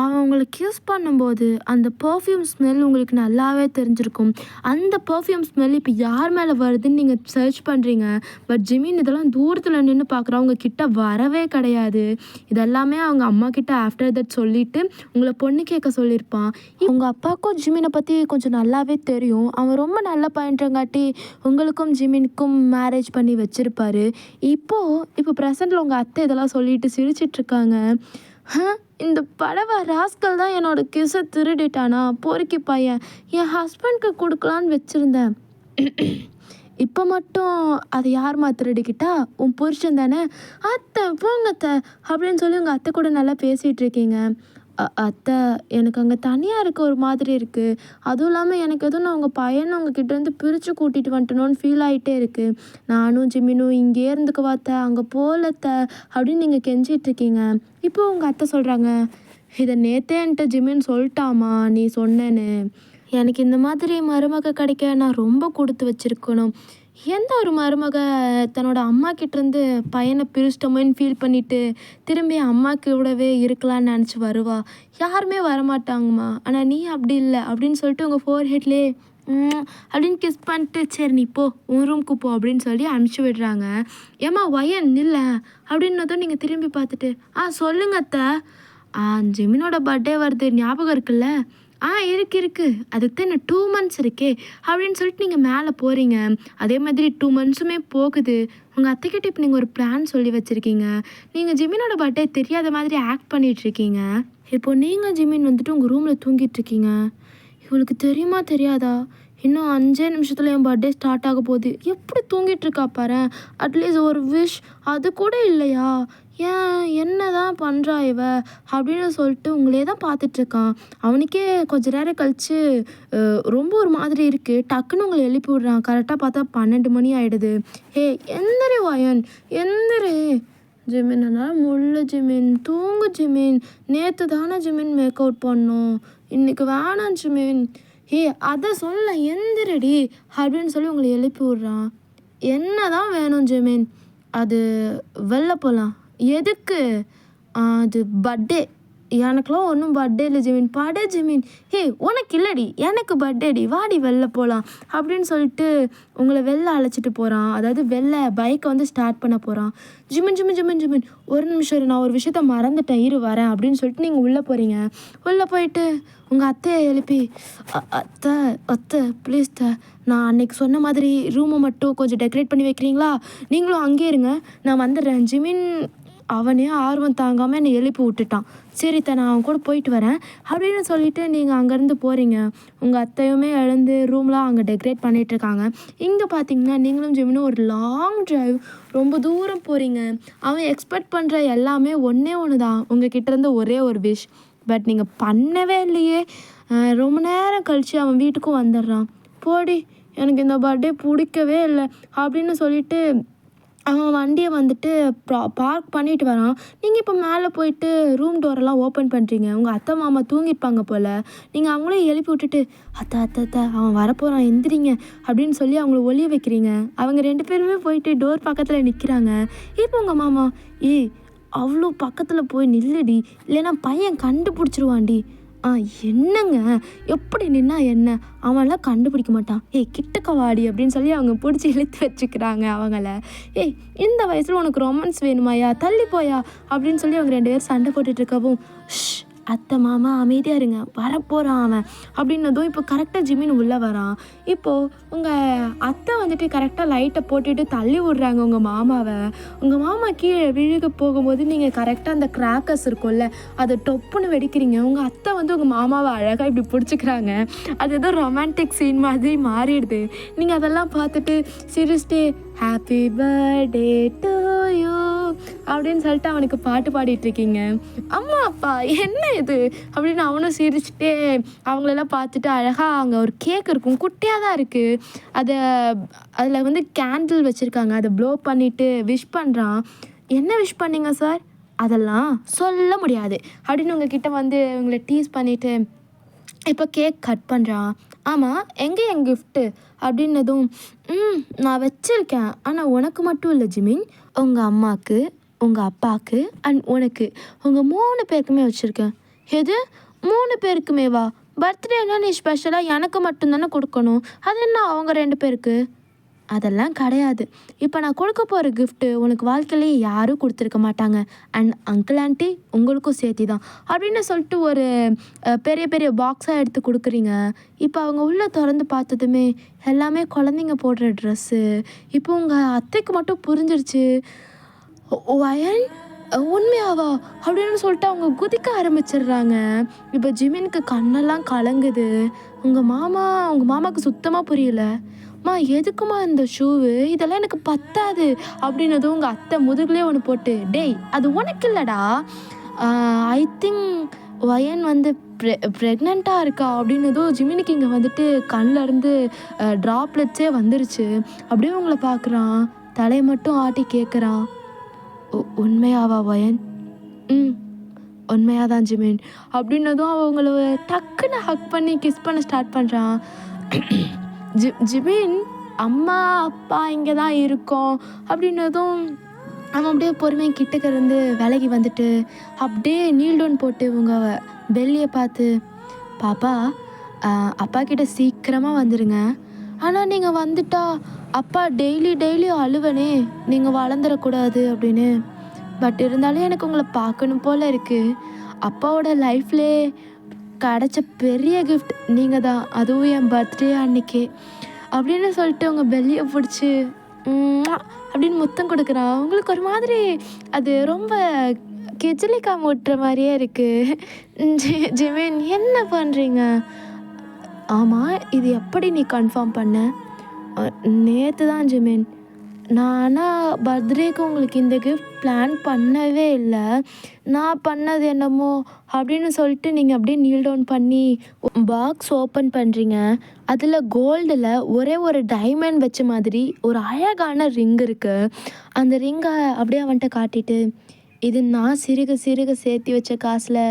அவன் உங்களை கிஸ் பண்ணும்போது அந்த பர்ஃப்யூம் ஸ்மெல் உங்களுக்கு நல்லாவே தெரிஞ்சிருக்கும். அந்த பர்ஃப்யூம் ஸ்மெல் இப்போ யார் மேலே வருதுன்னு நீங்கள் சர்ச் பண்ணுறீங்க. பட் ஜிமின் இதெல்லாம் தூரத்தில் நின்று பார்க்குறா, அவங்க கிட்ட வரவே கிடையாது. இதெல்லாமே அவங்க அம்மா கிட்ட ஆஃப்டர் தட் சொல்லிவிட்டு உங்களை பொண்ணு கேட்க சொல்லியிருப்பான். உங்கள் அப்பாவுக்கும் ஜிமினை பற்றி கொஞ்சம் நல்லாவே தெரியும். அவன் ரொம்ப நல்ல பையன்றங்காட்டி உங்களுக்கும் ஜிமினுக்கும் மேரேஜ் பண்ணி வச்சுருப்பாரு. இப்போ ப்ரெசண்டில் உங்கள் அத்தை இதெல்லாம் சொல்லிட்டு சிரிச்சிட்ருக்காங்க. இந்த படவா ராஸ்கல் தான் என்னோட கிஸை திருடிட்டானா, பொறுக்கி பையன், என் ஹஸ்பண்ட்க்கு கொடுக்கலான்னு வச்சுருந்தேன். இப்போ மட்டும் அதை யார்மா திருடிக்கிட்டா, உன் புருஷன் தானே. அத்தை போங்கத்த அப்படின்னு சொல்லி உங்கள் அத்தை கூட நல்லா பேசிகிட்டு இருக்கீங்க. அத்தை எனக்கு அங்கே தனியாக இருக்க ஒரு மாதிரி இருக்குது. அதுவும் இல்லாமல் எனக்கு எதுவும் நான் உங்கள் பையனை உங்ககிட்டேருந்து பிரித்து கூட்டிகிட்டு வந்துட்டணும்னு ஃபீல் ஆகிட்டே இருக்குது. நானும் ஜிமினும் இங்கே இருந்துக்குவா அத்தை, அங்கே போகலத்த அப்படின்னு நீங்கள் கெஞ்சிட்ருக்கீங்க. இப்போ உங்கள் அத்தை சொல்கிறாங்க, இதை நேற்றே என்கிட்ட ஜிமின் சொல்லிட்டாமா நீ சொன்னேன்னு. எனக்கு இந்த மாதிரி மருமக கிடைக்க நான் ரொம்ப கொடுத்து வச்சுருக்கணும். எந்த ஒரு மருமக தன்னோட அம்மா கிட்டேருந்து பையனை பிரிச்சிட்டோமேன்னு ஃபீல் பண்ணிவிட்டு திரும்பி அம்மா கூடவே இருக்கலான்னு நினச்சி வருவா? யாருமே வரமாட்டாங்கம்மா. ஆனால் நீ அப்படி இல்லை அப்படின்னு சொல்லிட்டு உங்கள் ஃபோர்ஹெட்லேயே அப்படின்னு கிஸ் பண்ணிட்டு சரி நீ போ உன் ரூம்க்கு போ அப்படின்னு சொல்லி அனுப்பிச்சி விடுறாங்க. ஏம்மா வயன் இல்லை அப்படின்னதும் நீங்கள் திரும்பி பார்த்துட்டு சொல்லுங்க அத்தை, ஜெமினோட பர்த்டே வருது ஞாபகம் இருக்குல்ல? இருக்கு அதுக்கு தான் இன்னும் 2 months இருக்கே அப்படின்னு சொல்லிட்டு நீங்கள் மேலே போகிறீங்க. அதே மாதிரி 2 monthsமே போகுது. உங்கள் அத்தைக்கிட்ட இப்போ நீங்கள் ஒரு பிளான் சொல்லி வச்சுருக்கீங்க. நீங்கள் ஜிமினோட பர்த்டே தெரியாத மாதிரி ஆக்ட் பண்ணிகிட்ருக்கீங்க. இப்போ நீங்கள் ஜிமின் வந்துட்டு உங்கள் ரூமில் தூங்கிட்டுருக்கீங்க. இவளுக்கு தெரியுமா தெரியாதா, இன்னும் 5 நிமிஷத்தில் என் பர்த்டே ஸ்டார்ட் ஆக போகுது. எப்படி தூங்கிட்டுருக்கா பாரு. அட்லீஸ்ட் ஒரு விஷ் அது கூட இல்லையா? என்ன தான் பண்ணுறா இவ அப்படின்னு சொல்லிட்டு உங்களே தான் பார்த்துட்ருக்கான். அவனுக்கே கொஞ்ச நேரம் கழித்து ரொம்ப ஒரு மாதிரி இருக்குது. டக்குன்னு உங்களை எழுப்பி விட்றான். கரெக்டாக பார்த்தா 12 மணி ஆகிடுது. எந்திரி வயன் எந்திரி. ஜிமின் என்னால் முள்ள ஜிமின், தூங்கு ஜிமின். நேற்று தானே ஜிமின் மேக் அவுட் பண்ணோம், இன்றைக்கி வேணாம் ஜிமின். அதை சொல்ல எந்திரடி அப்படின்னு சொல்லி உங்களை எழுப்பி விட்றான். என்ன தான் வேணும் ஜிமின்? அது வெளில போகலாம். எதுக்கு? அது பர்த்டே. எனக்குலாம் ஒன்றும் பர்த்டே இல்லை ஜிமின். படே ஜிமின். உனக்கு இல்லடி, எனக்கு பர்த்டேடி, வாடி வெளில போகலாம் அப்படின்னு சொல்லிட்டு உங்களை வெளில அழைச்சிட்டு போகிறான். அதாவது வெளில பைக்கை வந்து ஸ்டார்ட் பண்ண போகிறான். ஜிமின் ஜிமின் ஜிமின் ஜிமின் ஒரு நிமிஷம் நான் ஒரு விஷயத்த மறந்துட்டேன் வரேன் அப்படின்னு சொல்லிட்டு நீங்கள் உள்ளே போகிறீங்க. உள்ளே போயிட்டு உங்கள் அத்தையை எழுப்பி அத்தை அத்தை ப்ளீஸ் நான் அன்றைக்கி சொன்ன மாதிரி ரூமை மட்டும் கொஞ்சம் டெக்கரேட் பண்ணி வைக்கிறீங்களா? நீங்களும் அங்கேயே இருங்க, நான் வந்துடுறேன். ஜிமின் அவனே ஆர்வம் தாங்காமல் என்னை எழுப்பி விட்டுட்டான். சரி நான் அவன் கூட போயிட்டு வரேன் அப்படின்னு சொல்லிட்டு நீங்கள் அங்கேருந்து போகிறீங்க. உங்கள் அத்தையுமே எழுந்து ரூம்லாம் அங்கே டெக்கரேட் பண்ணிகிட்ருக்காங்க. இங்கே பார்த்தீங்கன்னா நீங்களும் ஜிமினும் ஒரு லாங் ட்ரைவ் ரொம்ப தூரம் போகிறீங்க. அவன் எக்ஸ்பெக்ட் பண்ணுற எல்லாமே ஒன்று தான், உங்கள் கிட்டேருந்து ஒரே ஒரு விஷ். பட் நீங்கள் பண்ணவே இல்லையே. ரொம்ப நேரம் கழித்து அவன் வீட்டுக்கும் வந்துடுறான். போடி எனக்கு இந்த பர்த்டே பிடிக்கவே இல்லை அப்படின்னு சொல்லிட்டு அவன் வண்டியை வந்துட்டு பார்க் பண்ணிட்டு வரான். நீங்கள் இப்போ மேலே போயிட்டு ரூம் டோரெல்லாம் ஓப்பன் பண்ணுறீங்க. உங்கள் அத்தை மாமா தூங்கியிருப்பாங்க போல். நீங்கள் அவங்களே எழுப்பி விட்டுட்டு அத்தை அவன் வரப்போகிறான் எந்திரிங்க அப்படின்னு சொல்லி அவங்கள ஒளிய வைக்கிறீங்க. அவங்க 2 பேருமே போயிட்டு டோர் பக்கத்தில் நிற்கிறாங்க. இப்போ உங்கள் மாமா அவ்வளோ பக்கத்தில் போய் நில்லுடி, இல்லைன்னா பையன் கண்டுபிடிச்சிருவான்டி. என்னங்க எப்படி நின்னா என்ன, அவன்லாம் கண்டுபிடிக்க மாட்டான். கிட்டக்க வாடி அப்படின்னு சொல்லி அவங்க பிடிச்சி இழுத்து வச்சுக்கிறாங்க அவங்கள. இந்த வயசில் உனக்கு ரொமான்ஸ் வேணுமாயா, தள்ளி போயா அப்படின்னு சொல்லி அவங்க 2 பேரும் சண்டை போட்டுட்டு இருக்கவும் அத்தை மாமா அமைதியாக இருங்க, வரப்போகிறான் அவன் அப்படின்னதும் இப்போ கரெக்டாக ஜிமின் உள்ளே வரான். இப்போது உங்கள் அத்தை வந்துட்டு கரெக்டாக லைட்டை போட்டுட்டு தள்ளி விடுறாங்க உங்கள் மாமாவை. உங்கள் மாமா கீழே விழுக போகும்போது நீங்கள் கரெக்டாக அந்த கிராக்கர்ஸ் இருக்கும்ல, அதை டொப்புன்னு வெடிக்கிறீங்க. உங்கள் அத்தை வந்து உங்கள் மாமாவை அழகாக இப்படி பிடிச்சிக்கிறாங்க. அது ஏதோ ரொமான்டிக் சீன் மாதிரி மாறிடுது. நீங்கள் அதெல்லாம் பார்த்துட்டு சிரிச்சிட்டே ஹாப்பி பர்த்டே டு யூ அப்படின்னு சொல்லிட்டு அவனுக்கு பாட்டு பாடிட்டுருக்கீங்க. அம்மா அப்பா என்ன இது அப்படின்னு அவனும் சிரிச்சுட்டே அவங்களெல்லாம் பார்த்துட்டு அழகாக அங்கே ஒரு கேக் இருக்கும், குட்டியாக தான் இருக்குது. அதில் வந்து கேண்டில் வச்சுருக்காங்க, அதை ப்ளோ பண்ணிவிட்டு விஷ் பண்ணுறான். என்ன விஷ் பண்ணீங்க சார்? அதெல்லாம் சொல்ல முடியாது அப்படின்னு உங்ககிட்ட வந்து உங்களை டீஸ் பண்ணிவிட்டு இப்போ கேக் கட் பண்ணுறான். ஆமாம், எங்கே என் கிஃப்ட்டு அப்படின்னதும் நான் வச்சுருக்கேன், ஆனால் உனக்கு மட்டும் இல்லை ஜிமின், உங்கள் அம்மாவுக்கு, உங்கள் அப்பாவுக்கு அண்ட் உனக்கு, உங்கள் 3 பேருக்குமே வச்சுருக்கேன். எது 3 பேருக்குமேவா? பர்த்டேனா நீ ஸ்பெஷலாக எனக்கு மட்டும்தானே கொடுக்கணும், அது என்ன அவங்க 2 பேருக்கு? அதெல்லாம் கிடையாது. இப்போ நான் கொடுக்க போகிற கிஃப்ட்டு உனக்கு வாழ்க்கையிலேயே யாரும் கொடுத்துருக்க மாட்டாங்க, அண்ட் அங்கிள் ஆண்டி உங்களுக்கும் சேர்த்தி தான் அப்படின்னு சொல்லிட்டு ஒரு பெரிய பெரிய பாக்ஸாக எடுத்து கொடுக்குறீங்க. இப்போ அவங்க உள்ளே திறந்து பார்த்ததுமே எல்லாமே குழந்தைங்க போடுற ட்ரெஸ்ஸு. இப்போ உங்கள் அத்தைக்கு மட்டும் புரிஞ்சிருச்சு. வயன் உண்மையாவா அப்படின்னு சொல்லிட்டு அவங்க குதிக்க ஆரம்பிச்சிடுறாங்க. இப்போ ஜிமினுக்கு கண்ணெல்லாம் கலங்குது. உங்கள் மாமாவுக்கு சுத்தமாக புரியல. மா எதுக்குமா இந்த ஷூவு, இதெல்லாம் எனக்கு பத்தாது அப்படின்னதும் உங்கள் அத்தை முதுகுலேயே ஒன்று போட்டு, டேய் அது உனக்கு இல்லைடா, ஐ திங்க் வயன் வந்து ப்ரெக்னெண்ட்டாக இருக்கா அப்படின்னதும் ஜிமினுக்கு இங்கே வந்துட்டு கண்ணிலேருந்து ட்ராப்லெட்ஸே வந்துருச்சு. அப்படியே உங்களை பார்க்குறான், தலையை மட்டும் ஆட்டி கேட்குறான், உண்மையாவா வயன்? உண்மையாக தான் ஜிமின் அப்படின்னதும் அவங்கள டக்குன்னு ஹக் பண்ணி கிஸ் பண்ண ஸ்டார்ட் பண்ணுறான். ஜிமின் அம்மா அப்பா இங்கே தான் இருக்கோம் அப்படின்னதும் அவன் அப்படியே பொறுமையாக கிட்டக்க இருந்து விலகி வந்துட்டு அப்படியே நீல் டவுன் போட்டு உங்கள் பெல்லியை பார்த்து, பாப்பா அப்பா கிட்ட சீக்கிரமாக வந்துடுங்க, ஆனால் நீங்கள் வந்துட்டா அப்பா டெய்லி அழுவனே, நீங்கள் வளர்ந்துடக்கூடாது அப்படின்னு. பட் இருந்தாலும் எனக்கு உங்களை பார்க்கணும் போல் இருக்குது. அப்பாவோட லைஃப்லே கிடச்ச பெரிய கிஃப்ட் நீங்கள் தான், அதுவும் என் பர்த்டே அன்னைக்கே அப்படின்னு சொல்லிட்டு உங்கள் பெல்லியை பிடிச்சி அப்படின்னு முத்தம் கொடுக்குறான். உங்களுக்கு ஒரு மாதிரி அது ரொம்ப கெஜலிக்கா மூட்டுற மாதிரியே இருக்குது. ஜிமின் என்ன பண்ணுறீங்க? ஆமாம், இது எப்படி நீ கன்ஃபார்ம் பண்ண? நேற்று தான் ஜிமின். நான் ஆனால் பர்த்டேக்கு உங்களுக்கு இந்த கிஃப்ட் பிளான் பண்ணவே இல்லை. நான் பண்ணது என்னமோ அப்படின்னு சொல்லிட்டு நீங்கள் அப்படியே நீல் டவுன் பண்ணி பாக்ஸ் ஓப்பன் பண்ணுறீங்க. அதில் கோல்டில் ஒரே ஒரு டைமண்ட் வச்ச மாதிரி ஒரு அழகான ரிங் இருக்குது. அந்த ரிங்கை அப்படியே அவன்கிட்ட காட்டிட்டு, இது நான் சிறுக சேர்த்து வச்ச காசில்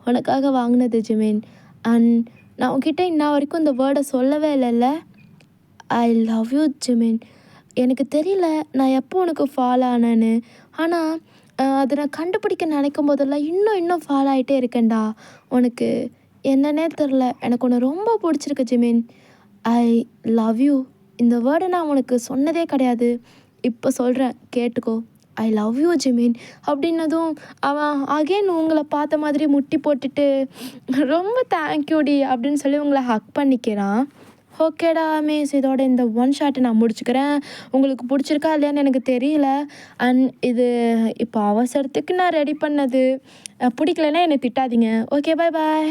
உனக்காக வாங்கினது ஜிமின். அண்ட் நான் உன்கிட்ட இன்ன வரைக்கும் இந்த வேர்டை சொல்லவே இல்லைல்ல, ஐ லவ் யூ ஜிமின். எனக்கு தெரியல நான் எப்போ உனக்கு ஃபாலோ ஆனேன்னு, ஆனால் அதை நான் கண்டுபிடிக்க நினைக்கும் போதெல்லாம் இன்னும் ஃபாலோ ஆகிட்டே இருக்கேன்டா. உனக்கு என்னன்னே தெரில, எனக்கு உன்னை ரொம்ப பிடிச்சிருக்கு ஜிமின். I love you. இந்த வேர்டை நான் உனக்கு சொன்னதே கிடையாது, இப்போ சொல்கிறேன் கேட்டுக்கோ. ஐ லவ் யூ ஜிமின் அப்படின்னதும் அவன் அகெயின் உங்களை பார்த்த மாதிரி முட்டி போட்டுட்டு ரொம்ப தேங்க்யூடி அப்படின்னு சொல்லி உங்களை ஹக் பண்ணிக்கிறான். ஓகேடா மிஸ், இதோட இந்த ஒன் ஷாட்டை நான் முடிச்சுக்கிறேன். உங்களுக்கு பிடிச்சிருக்கா இல்லையான்னு எனக்கு தெரியல. அண்ட் இது இப்போ அவசரத்துக்கு நான் ரெடி பண்ணது. பிடிக்கலன்னா என்னை திட்டாதீங்க. ஓகே, பாய்.